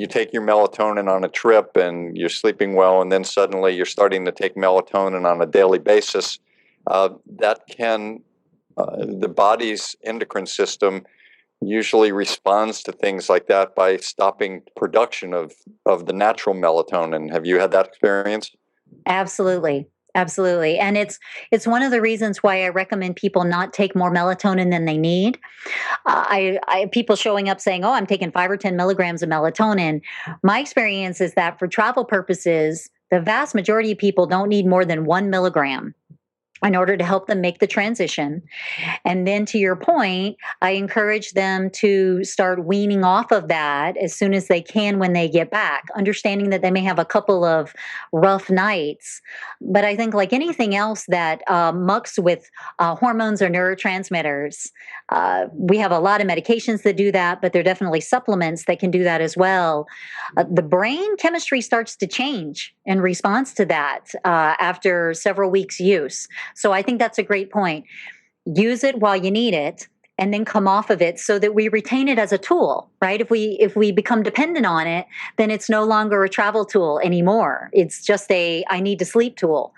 take your melatonin on a trip and you're sleeping well, and then suddenly you're starting to take melatonin on a daily basis, that can, the body's endocrine system usually responds to things like that by stopping production of the natural melatonin. Have you had that experience? Absolutely. Absolutely. And it's one of the reasons why I recommend people not take more melatonin than they need. I have people showing up saying, oh, I'm taking 5 or 10 milligrams of melatonin. My experience is that for travel purposes, the vast majority of people don't need more than 1 milligram in order to help them make the transition. And then to your point, I encourage them to start weaning off of that as soon as they can when they get back, understanding that they may have a couple of rough nights. But I think like anything else that mucks with hormones or neurotransmitters, we have a lot of medications that do that, but there are definitely supplements that can do that as well. The brain chemistry starts to change in response to that after several weeks' use. So I think that's a great point. Use it while you need it, and then come off of it so that we retain it as a tool, right? If we become dependent on it, then it's no longer a travel tool anymore. It's just I need to sleep tool.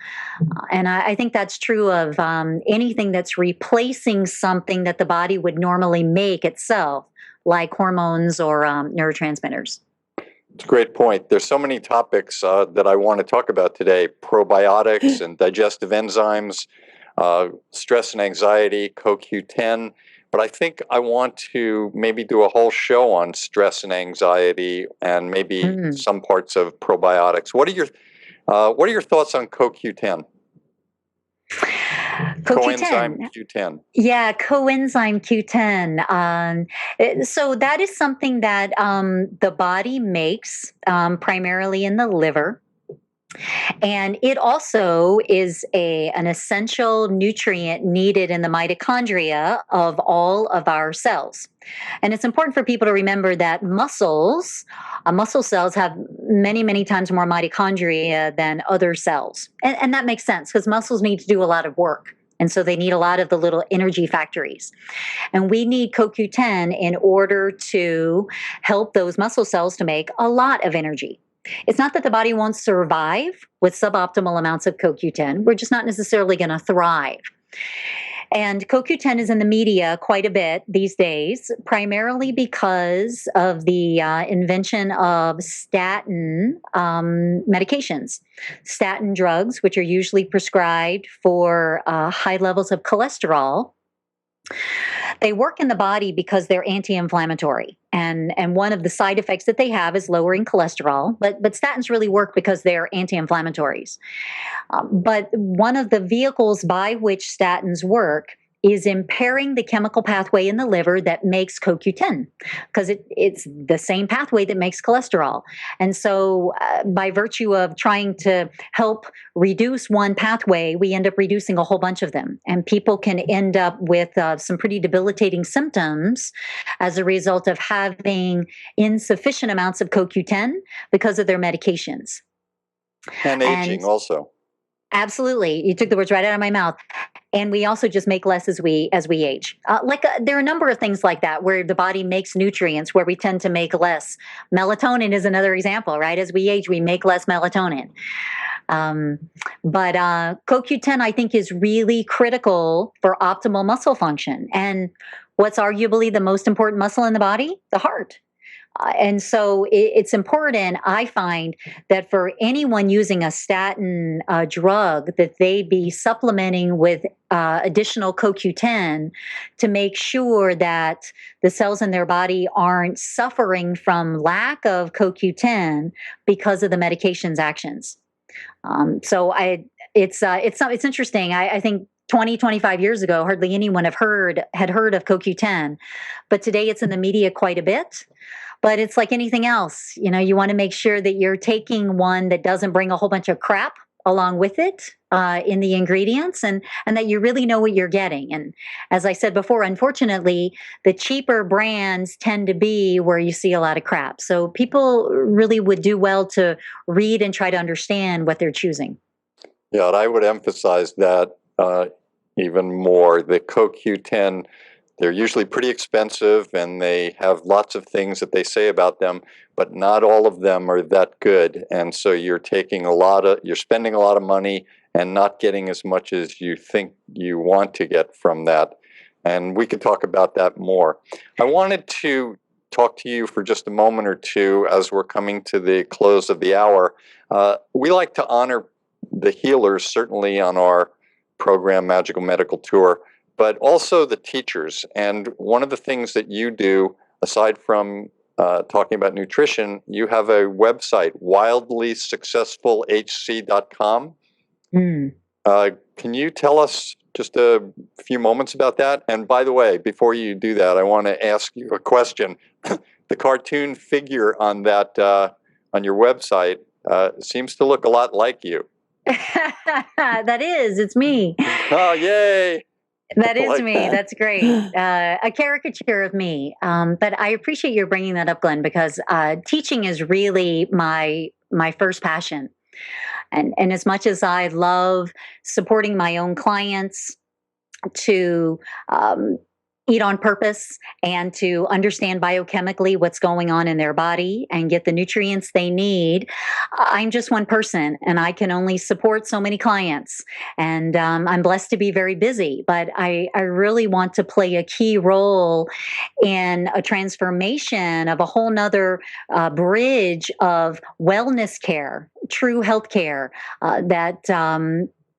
And I think that's true of anything that's replacing something that the body would normally make itself, like hormones or neurotransmitters. It's a great point. There's so many topics that I want to talk about today: probiotics and digestive enzymes, stress and anxiety, CoQ10. but I think I want to maybe do a whole show on stress and anxiety, and maybe some parts of probiotics. What are your thoughts on CoQ10? Coenzyme Q10. Yeah, coenzyme Q10. So that is something that the body makes primarily in the liver. And it also is an essential nutrient needed in the mitochondria of all of our cells. And it's important for people to remember that muscle cells have many, many times more mitochondria than other cells. And that makes sense because muscles need to do a lot of work. And so they need a lot of the little energy factories. And we need CoQ10 in order to help those muscle cells to make a lot of energy. It's not that the body won't survive with suboptimal amounts of CoQ10. We're just not necessarily going to thrive. And CoQ10 is in the media quite a bit these days, primarily because of the invention of statin medications. Statin drugs, which are usually prescribed for high levels of cholesterol, they work in the body because they're anti-inflammatory. And one of the side effects that they have is lowering cholesterol. But statins really work because they're anti-inflammatories. But one of the vehicles by which statins work is impairing the chemical pathway in the liver that makes CoQ10, because it's the same pathway that makes cholesterol. And so by virtue of trying to help reduce one pathway, we end up reducing a whole bunch of them. And people can end up with some pretty debilitating symptoms as a result of having insufficient amounts of CoQ10 because of their medications. And aging also. Absolutely. You took the words right out of my mouth. And we also just make less as we age. There are a number of things like that where the body makes nutrients where we tend to make less. Melatonin is another example, right? As we age, we make less melatonin. But CoQ10, I think, is really critical for optimal muscle function. And what's arguably the most important muscle in the body? The heart. And so it's important, I find, that for anyone using a statin drug, that they be supplementing with additional CoQ10 to make sure that the cells in their body aren't suffering from lack of CoQ10 because of the medication's actions. It's interesting. I think 20, 25 years ago, hardly anyone had heard of CoQ10, but today it's in the media quite a bit. But it's like anything else, you want to make sure that you're taking one that doesn't bring a whole bunch of crap along with it in the ingredients, and that you really know what you're getting. And as I said before, unfortunately, the cheaper brands tend to be where you see a lot of crap. So people really would do well to read and try to understand what they're choosing. Yeah, and I would emphasize that even more. The CoQ10, they're usually pretty expensive, and they have lots of things that they say about them, but not all of them are that good. And so you're spending a lot of money and not getting as much as you think you want to get from that. And we could talk about that more. I wanted to talk to you for just a moment or two as we're coming to the close of the hour. We like to honor the healers, certainly on our program, Magical Medical Tour, but also the teachers. And one of the things that you do, aside from talking about nutrition, you have a website, wildlysuccessfulhc.com. Can you tell us just a few moments about that? And by the way, before you do that, I want to ask you a question. The cartoon figure on that on your website seems to look a lot like you. It's me. Oh, yay! That is me. That's great. A caricature of me. But I appreciate you bringing that up, Glenn, because teaching is really my first passion. And as much as I love supporting my own clients to eat on purpose and to understand biochemically what's going on in their body and get the nutrients they need, I'm just one person and I can only support so many clients. And I'm blessed to be very busy, but I really want to play a key role in a transformation of a whole nother bridge of wellness care, true health care that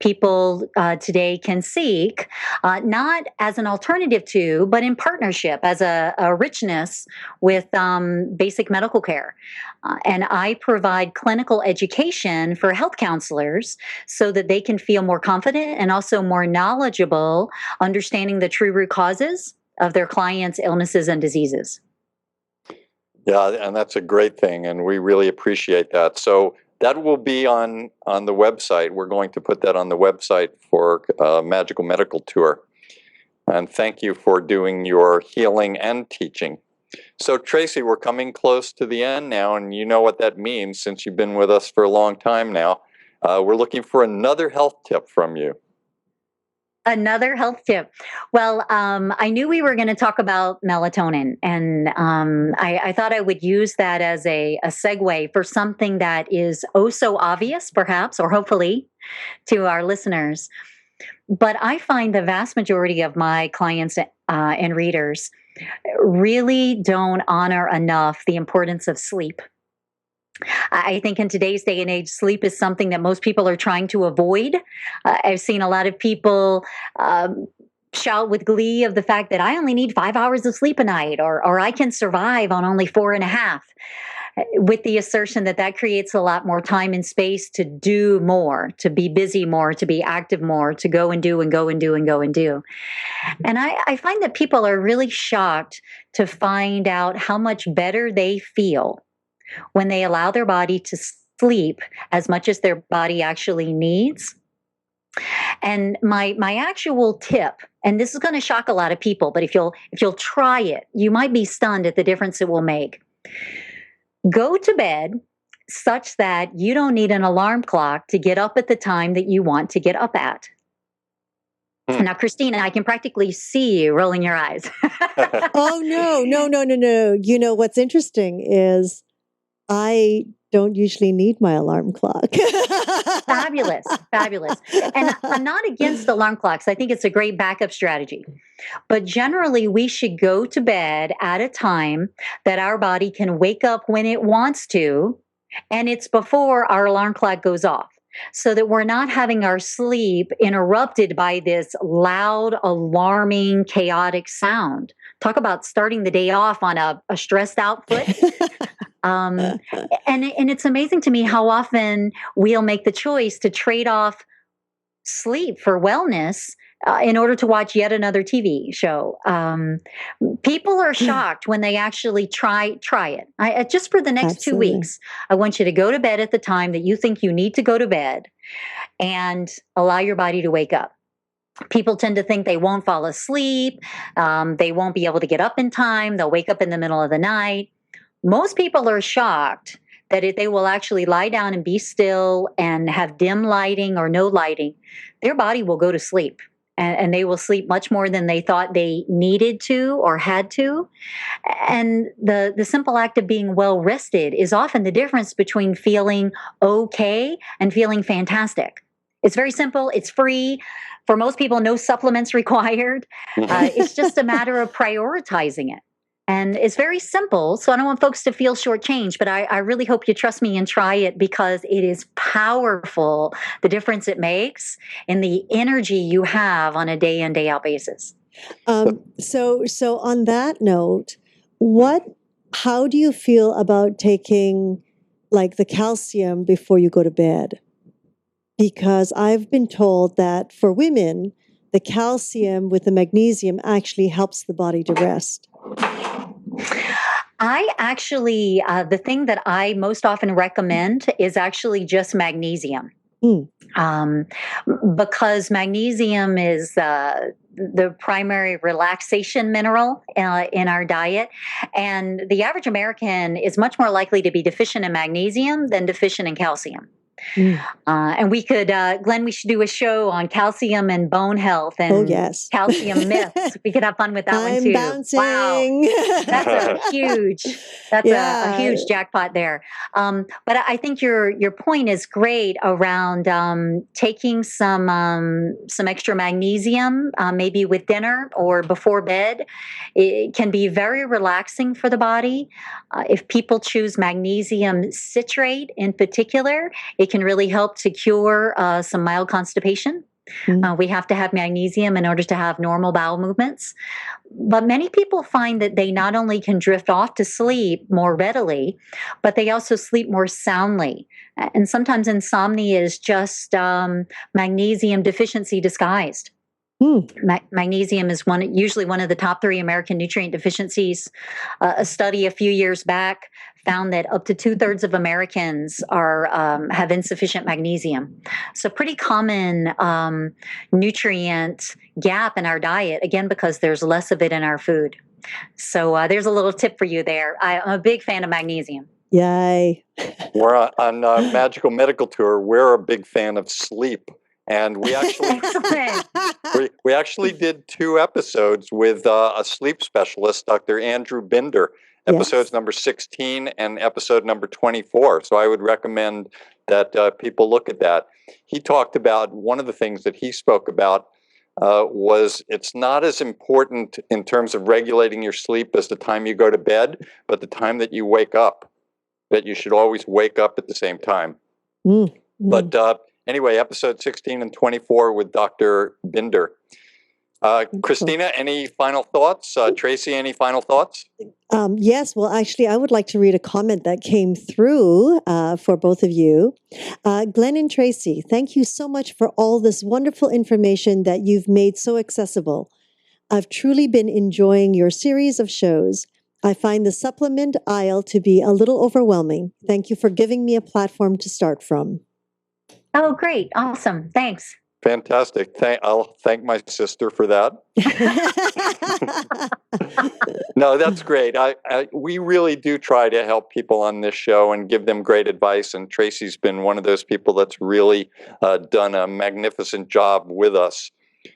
people today can seek, not as an alternative to, but in partnership as a richness with basic medical care. And I provide clinical education for health counselors so that they can feel more confident and also more knowledgeable, understanding the true root causes of their clients' illnesses and diseases. Yeah, and that's a great thing, and we really appreciate that. So that will be on the website. We're going to put that on the website for Magical Medical Tour. And thank you for doing your healing and teaching. So Tracy, we're coming close to the end now, and you know what that means since you've been with us for a long time now. We're looking for another health tip from you. Another health tip. Well, I knew we were going to talk about melatonin, and I thought I would use that as a segue for something that is oh so obvious, perhaps, or hopefully, to our listeners. But I find the vast majority of my clients and readers really don't honor enough the importance of sleep. I think in today's day and age, sleep is something that most people are trying to avoid. I've seen a lot of people shout with glee of the fact that I only need 5 hours of sleep a night, or I can survive on only 4.5, with the assertion that that creates a lot more time and space to do more, to be busy more, to be active more, to go and do and go and do and go and do. And I find that people are really shocked to find out how much better they feel when they allow their body to sleep as much as their body actually needs. And my actual tip, and this is going to shock a lot of people, but if you'll try it, you might be stunned at the difference it will make. Go to bed such that you don't need an alarm clock to get up at the time that you want to get up at. Now, Christina, I can practically see you rolling your eyes. Oh, no. You know, what's interesting is I don't usually need my alarm clock. Fabulous. And I'm not against alarm clocks. I think it's a great backup strategy. But generally, we should go to bed at a time that our body can wake up when it wants to, and it's before our alarm clock goes off, so that we're not having our sleep interrupted by this loud, alarming, chaotic sound. Talk about starting the day off on a stressed out foot. And it's amazing to me how often we'll make the choice to trade off sleep for wellness in order to watch yet another TV show. People are shocked when they actually try it. Just for the next Absolutely. 2 weeks, I want you to go to bed at the time that you think you need to go to bed and allow your body to wake up. People tend to think they won't fall asleep. They won't be able to get up in time. They'll wake up in the middle of the night. Most people are shocked that if they will actually lie down and be still and have dim lighting or no lighting, their body will go to sleep. And they will sleep much more than they thought they needed to or had to. And the simple act of being well rested is often the difference between feeling okay and feeling fantastic. It's very simple. It's free. For most people, no supplements required. It's just a matter of prioritizing it. And it's very simple. So I don't want folks to feel shortchanged, but I really hope you trust me and try it, because it is powerful, the difference it makes in the energy you have on a day in, day out basis. So on that note, how do you feel about taking like the calcium before you go to bed? Because I've been told that for women, the calcium with the magnesium actually helps the body to rest. I actually, the thing that I most often recommend is actually just magnesium. Because magnesium is the primary relaxation mineral in our diet. And the average American is much more likely to be deficient in magnesium than deficient in calcium. And we could, Glenn, we should do a show on calcium and bone health and calcium myths. We could have fun with that one too. Bouncing. Wow, that's a huge jackpot there. But I think your point is great around taking some extra magnesium, maybe with dinner or before bed. It can be very relaxing for the body. If people choose magnesium citrate in particular, it can really help to cure some mild constipation. We have to have magnesium in order to have normal bowel movements. But many people find that they not only can drift off to sleep more readily, but they also sleep more soundly. And sometimes insomnia is just magnesium deficiency disguised. Magnesium is usually one of the top 3 American nutrient deficiencies. A study a few years back found that up to 2/3 of Americans have insufficient magnesium. So pretty common nutrient gap in our diet, again, because there's less of it in our food. So there's a little tip for you there. I'm a big fan of magnesium. Yay. We're on Magical Medical Tour. We're a big fan of sleep. And we actually we actually did 2 episodes with a sleep specialist, Dr. Andrew Binder, episodes number 16 and episode number 24. So I would recommend that people look at that. He talked about, one of the things that he spoke about was it's not as important in terms of regulating your sleep as the time you go to bed, but the time that you wake up, that you should always wake up at the same time. But anyway, episode 16 and 24 with Dr. Binder. Christina, any final thoughts? Tracy, any final thoughts? Yes, well, actually, I would like to read a comment that came through for both of you. Glenn and Tracy, thank you so much for all this wonderful information that you've made so accessible. I've truly been enjoying your series of shows. I find the supplement aisle to be a little overwhelming. Thank you for giving me a platform to start from. Oh, great. Awesome. Thanks. Fantastic. I'll thank my sister for that. No, that's great. We really do try to help people on this show and give them great advice. And Tracy's been one of those people that's really done a magnificent job with us.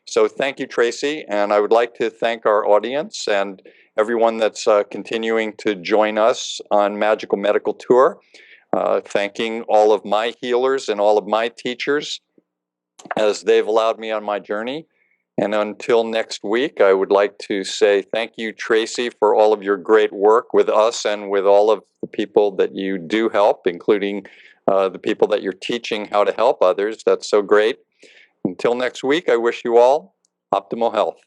So thank you, Tracy. And I would like to thank our audience and everyone that's continuing to join us on Magical Medical Tour. Thanking all of my healers and all of my teachers as they've allowed me on my journey. And until next week, I would like to say thank you, Tracy, for all of your great work with us and with all of the people that you do help, including the people that you're teaching how to help others. That's so great. Until next week, I wish you all optimal health.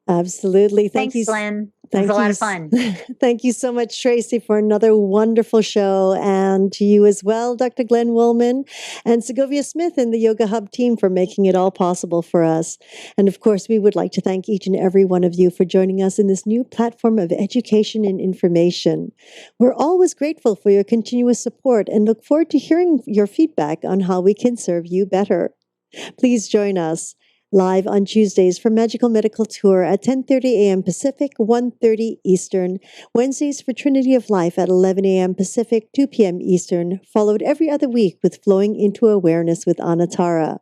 Absolutely. Thanks, Glenn. It was a lot of fun. Thank you so much, Tracy, for another wonderful show. And to you as well, Dr. Glenn Woolman and Segovia Smith and the Yoga Hub team for making it all possible for us. And of course, we would like to thank each and every one of you for joining us in this new platform of education and information. We're always grateful for your continuous support and look forward to hearing your feedback on how we can serve you better. Please join us live on Tuesdays for Magical Medical Tour at 10:30 a.m. Pacific, 1:30 Eastern. Wednesdays for Trinity of Life at 11 a.m. Pacific, 2 p.m. Eastern, followed every other week with Flowing into Awareness with Anatara.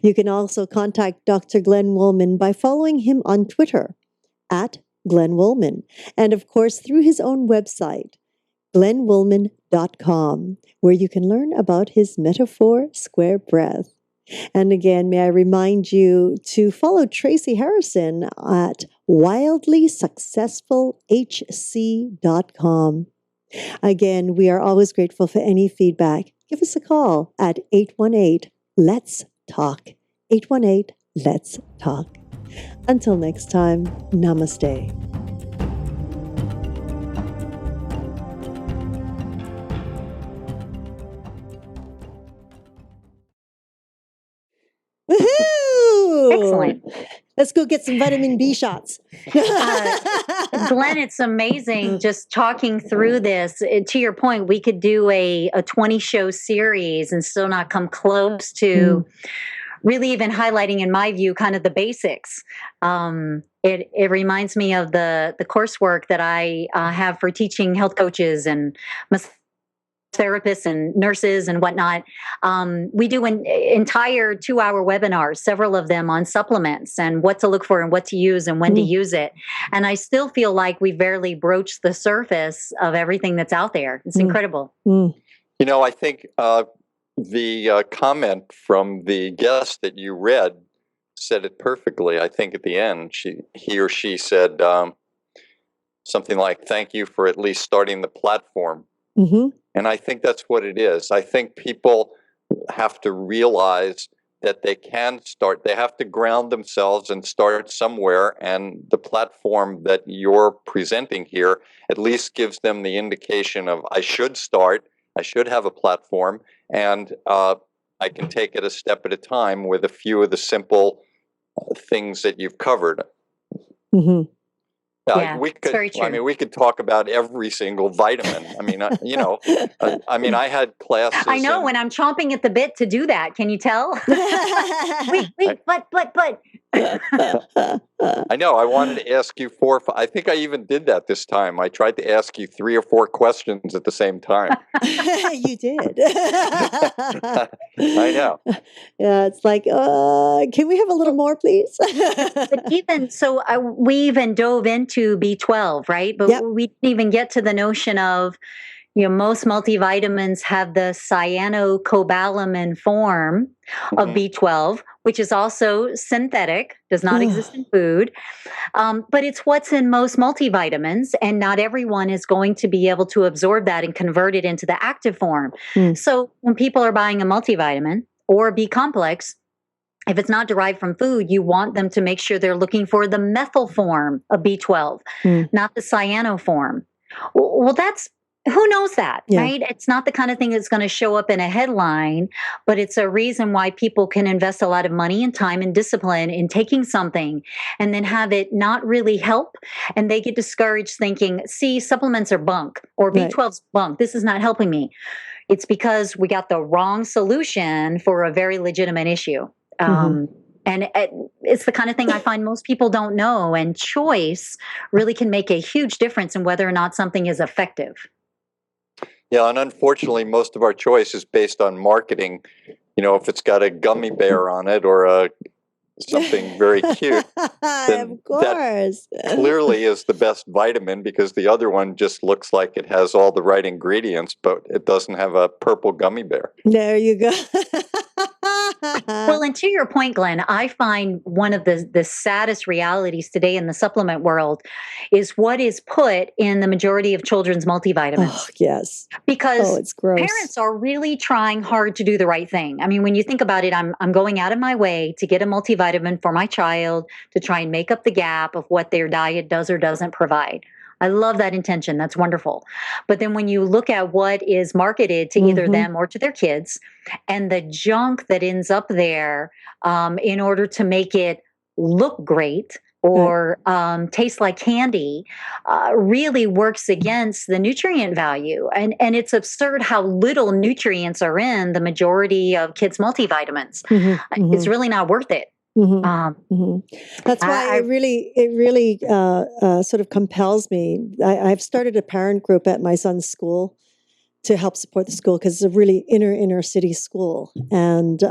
You can also contact Dr. Glenn Woolman by following him on Twitter at Glenn Woolman, and of course through his own website, glennwoolman.com, where you can learn about his Metaphor Square Breath. And again, may I remind you to follow Tracy Harrison at wildlysuccessfulhc.com. Again, we are always grateful for any feedback. Give us a call at 818-LETS-TALK. 818-LETS-TALK. Until next time, namaste. Woohoo! Excellent. Let's go get some vitamin B shots. Glenn, it's amazing just talking through this. To your point, we could do a 20-show series and still not come close to really even highlighting, in my view, kind of the basics. It reminds me of the coursework that I have for teaching health coaches and therapists and nurses and whatnot. We do an entire 2-hour webinars, several of them on supplements and what to look for and what to use and when to use it. And I still feel like we barely broached the surface of everything that's out there. It's incredible. You know, I think the comment from the guest that you read said it perfectly. I think at the end, he or she said something like, "Thank you for at least starting the platform." And I think that's what it is. I think people have to realize that they have to ground themselves and start somewhere. And the platform that you're presenting here at least gives them the indication of, I should have a platform, and I can take it a step at a time with a few of the simple things that you've covered. Mm-hmm. Yeah, we it's could. very true. I mean, we could talk about every single vitamin. I mean, I had classes. I know when I'm chomping at the bit to do that. Can you tell? wait, but. I know. I wanted to ask you I think I even did that this time. I tried to ask you 3 or 4 questions at the same time. You did. I know. Yeah, it's like, can we have a little more, please? But even so, we even dove into B12, right? But Yep. we didn't even get to the notion of, most multivitamins have the cyanocobalamin form of B12, which is also synthetic, does not exist in food. But it's what's in most multivitamins, and not everyone is going to be able to absorb that and convert it into the active form. So when people are buying a multivitamin or a B complex, if it's not derived from food, you want them to make sure they're looking for the methyl form of B12, not the cyano form. Well, who knows that, right? It's not the kind of thing that's going to show up in a headline, but it's a reason why people can invest a lot of money and time and discipline in taking something and then have it not really help. And they get discouraged thinking, see, supplements are bunk, or B12's bunk. This is not helping me. It's because we got the wrong solution for a very legitimate issue. And it's the kind of thing I find most people don't know. And choice really can make a huge difference in whether or not something is effective. Yeah, and unfortunately, most of our choice is based on marketing. If it's got a gummy bear on it or something very cute, then of course, that clearly is the best vitamin, because the other one just looks like it has all the right ingredients, but it doesn't have a purple gummy bear. There you go. Well, and to your point, Glenn, I find one of the saddest realities today in the supplement world is what is put in the majority of children's multivitamins. Oh, yes. Because it's gross. Parents are really trying hard to do the right thing. I mean, when you think about it, I'm going out of my way to get a multivitamin for my child to try and make up the gap of what their diet does or doesn't provide. I love that intention. That's wonderful. But then when you look at what is marketed to either them or to their kids, and the junk that ends up there in order to make it look great or taste like candy, really works against the nutrient value. And it's absurd how little nutrients are in the majority of kids' multivitamins. It's really not worth it. That's why it really sort of compels me. I've started a parent group at my son's school to help support the school, because it's a really inner city school. And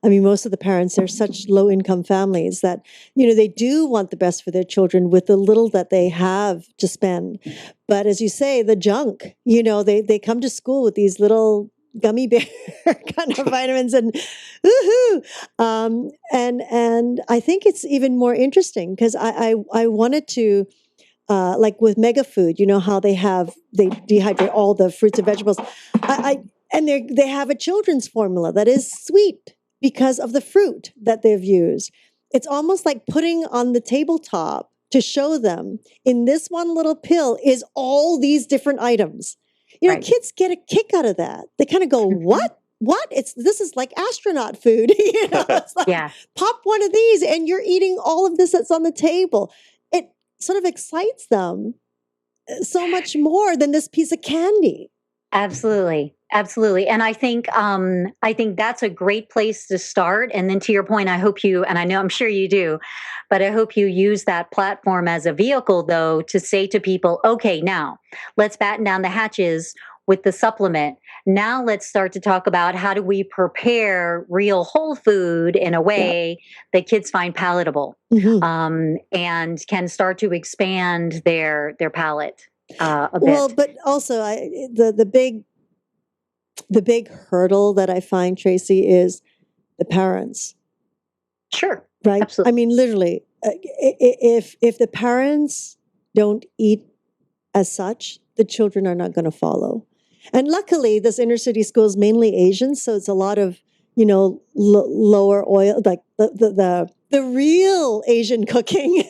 most of the parents, they're such low income families that, they do want the best for their children with the little that they have to spend. But as you say, the junk, they come to school with these little gummy bear kind of vitamins and woohoo. And I think it's even more interesting because I wanted to, like with Mega Food, how they dehydrate all the fruits and vegetables. And they have a children's formula that is sweet because of the fruit that they've used. It's almost like putting on the tabletop to show them in this one little pill is all these different items. Kids get a kick out of that. They kind of go, what? This is like astronaut food. It's like, pop one of these and you're eating all of this that's on the table. It sort of excites them so much more than this piece of candy. Absolutely. And I think that's a great place to start. And then to your point, I hope you, and I'm sure you do, but I hope you use that platform as a vehicle, though, to say to people, okay, now let's batten down the hatches with the supplement. Now let's start to talk about how do we prepare real whole food in a way that kids find palatable, and can start to expand their palate a bit. Well, but also the big hurdle that I find, Tracy, is the parents. Sure. Right. Absolutely. Literally, if the parents don't eat as such, the children are not going to follow. And luckily, this inner city school is mainly Asian, so it's a lot of, lower oil, like the real Asian cooking.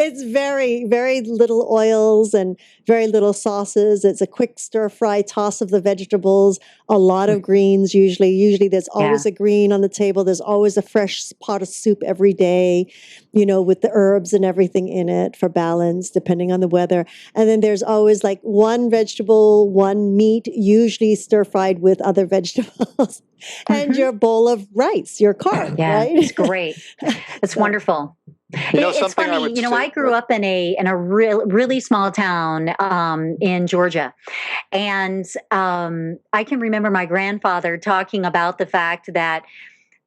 It's very, very little oils and very little sauces. It's a quick stir fry, toss of the vegetables, a lot of greens usually. Usually there's always a green on the table. There's always a fresh pot of soup every day, with the herbs and everything in it for balance, depending on the weather. And then there's always like one vegetable, one meat, usually stir fried with other vegetables, and your bowl of rice, your carb, Yeah, right? it's great. It's So- wonderful. It's something I funny, would I say- grew up in a really small town in Georgia, and I can remember my grandfather talking about the fact that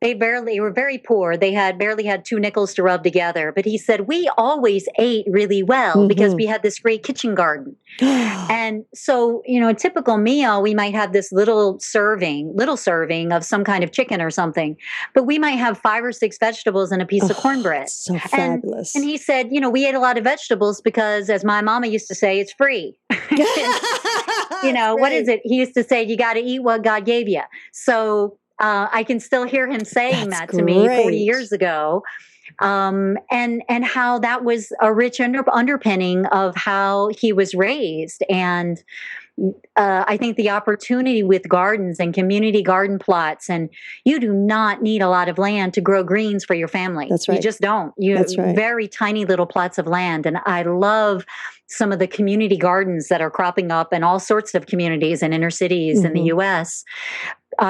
they were very poor. They barely had 2 nickels to rub together. But he said, we always ate really well because we had this great kitchen garden. And so, a typical meal, we might have this little serving of some kind of chicken or something, but we might have 5 or 6 vegetables and a piece of cornbread. So fabulous. And he said, we ate a lot of vegetables because, as my mama used to say, it's free. What is it? He used to say, you got to eat what God gave you. So I can still hear him saying That's that to me 40 great. years ago. And how that was a rich underpinning of how he was raised. And I think the opportunity with gardens and community garden plots, and you do not need a lot of land to grow greens for your family. That's right. You just don't. That's right. Very tiny little plots of land. And I love some of the community gardens that are cropping up in all sorts of communities and inner cities in the U.S.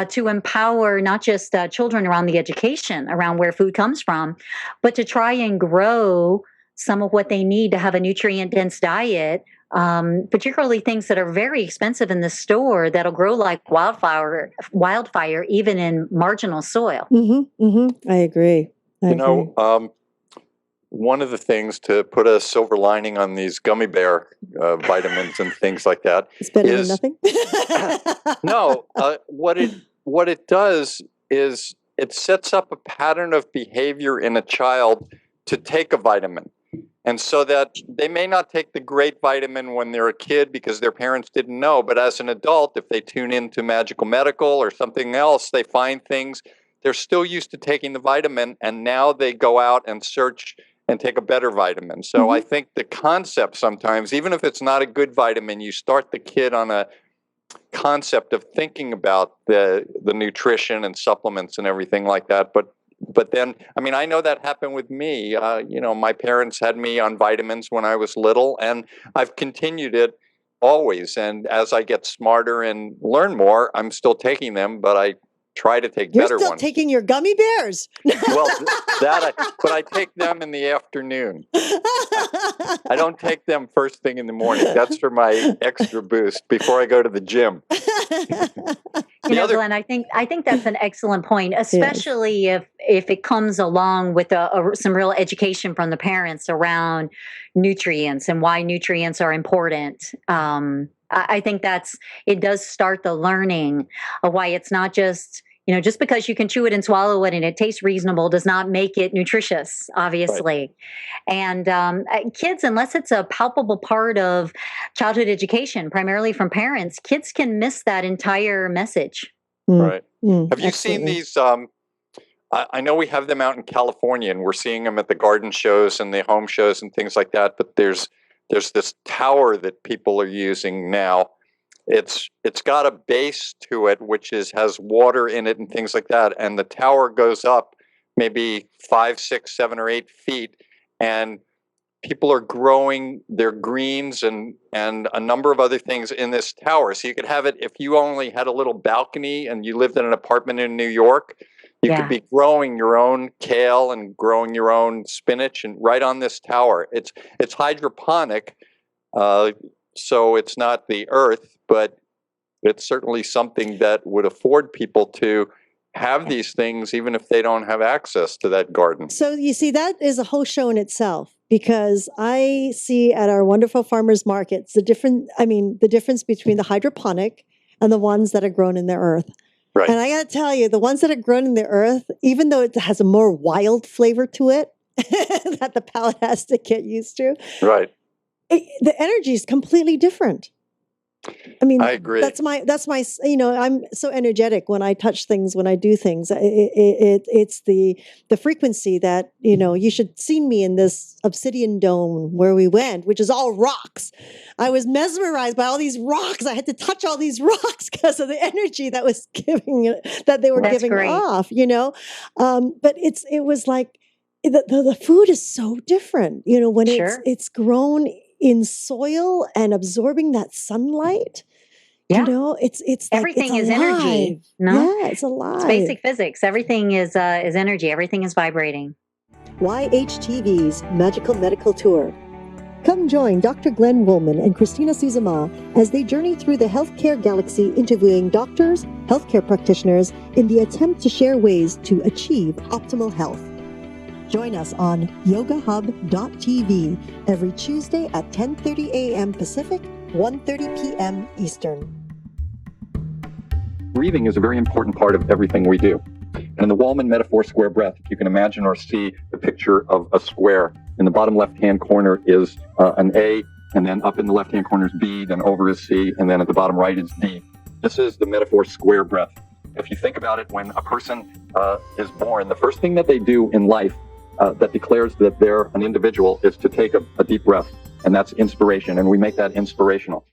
To empower not just children around the education, around where food comes from, but to try and grow some of what they need to have a nutrient-dense diet, particularly things that are very expensive in the store that'll grow like wildfire, even in marginal soil. I agree. I agree. One of the things to put a silver lining on these gummy bear vitamins and things like that It's better is than nothing. no. What it does is it sets up a pattern of behavior in a child to take a vitamin, and so that they may not take the great vitamin when they're a kid because their parents didn't know, but as an adult, if they tune into Magical Medical or something else, they find things. They're still used to taking the vitamin, and now they go out and search and take a better vitamin. So I think the concept sometimes, even if it's not a good vitamin, you start the kid on a concept of thinking about the nutrition and supplements and everything like that. But then, I know that happened with me. My parents had me on vitamins when I was little, and I've continued it always. And as I get smarter and learn more, I'm still taking them, but I try to take You're better still ones. taking your gummy bears. Well, but I take them in the afternoon. I don't take them first thing in the morning. That's for my extra boost before I go to the gym. Glenn, I think that's an excellent point, especially if it comes along with some real education from the parents around nutrients and why nutrients are important. I think it does start the learning of why it's not just, just because you can chew it and swallow it and it tastes reasonable does not make it nutritious, obviously. Right. And kids, unless it's a palpable part of childhood education, primarily from parents, kids can miss that entire message. Right. Have you absolutely. seen these? I know we have them out in California, and we're seeing them at the garden shows and the home shows and things like that. But there's this tower that people are using now. It's got a base to it, which has water in it and things like that. And the tower goes up maybe 5, 6, 7, or 8 feet, and people are growing their greens and a number of other things in this tower. So you could have it if you only had a little balcony and you lived in an apartment in New York. You could be growing your own kale and growing your own spinach and right on this tower. It's hydroponic, so it's not the earth, but it's certainly something that would afford people to have these things even if they don't have access to that garden. So you see, that is a whole show in itself, because I see at our wonderful farmers markets the difference between the hydroponic and the ones that are grown in the earth. Right. And I got to tell you, the ones that are grown in the earth, even though it has a more wild flavor to it that the palate has to get used to, Right. the energy is completely different. I mean, I agree. that's my, I'm so energetic when I touch things, when I do things. It's the frequency that, you should see me in this obsidian dome where we went, which is all rocks. I was mesmerized by all these rocks. I had to touch all these rocks because of the energy that was that they were That's giving great. off, but it was like, the food is so different, when Sure. it's grown in soil and absorbing that sunlight. Yeah. It's like Everything it's is energy. alive. No? Yeah, it's alive. It's basic physics. Everything is energy. Everything is vibrating. YHTV's Magical Medical Tour. Come join Dr. Glenn Woolman and Christina Suzama as they journey through the healthcare galaxy, interviewing doctors, healthcare practitioners in the attempt to share ways to achieve optimal health. Join us on yogahub.tv every Tuesday at 10:30 a.m. Pacific, 1:30 p.m. Eastern. Breathing is a very important part of everything we do. And in the Wallman metaphor square breath, if you can imagine or see the picture of a square, in the bottom left-hand corner is an A, and then up in the left-hand corner is B, then over is C, and then at the bottom right is D. This is the metaphor square breath. If you think about it, when a person is born, the first thing that they do in life that declares that they're an individual is to take a deep breath, and that's inspiration, and we make that inspirational.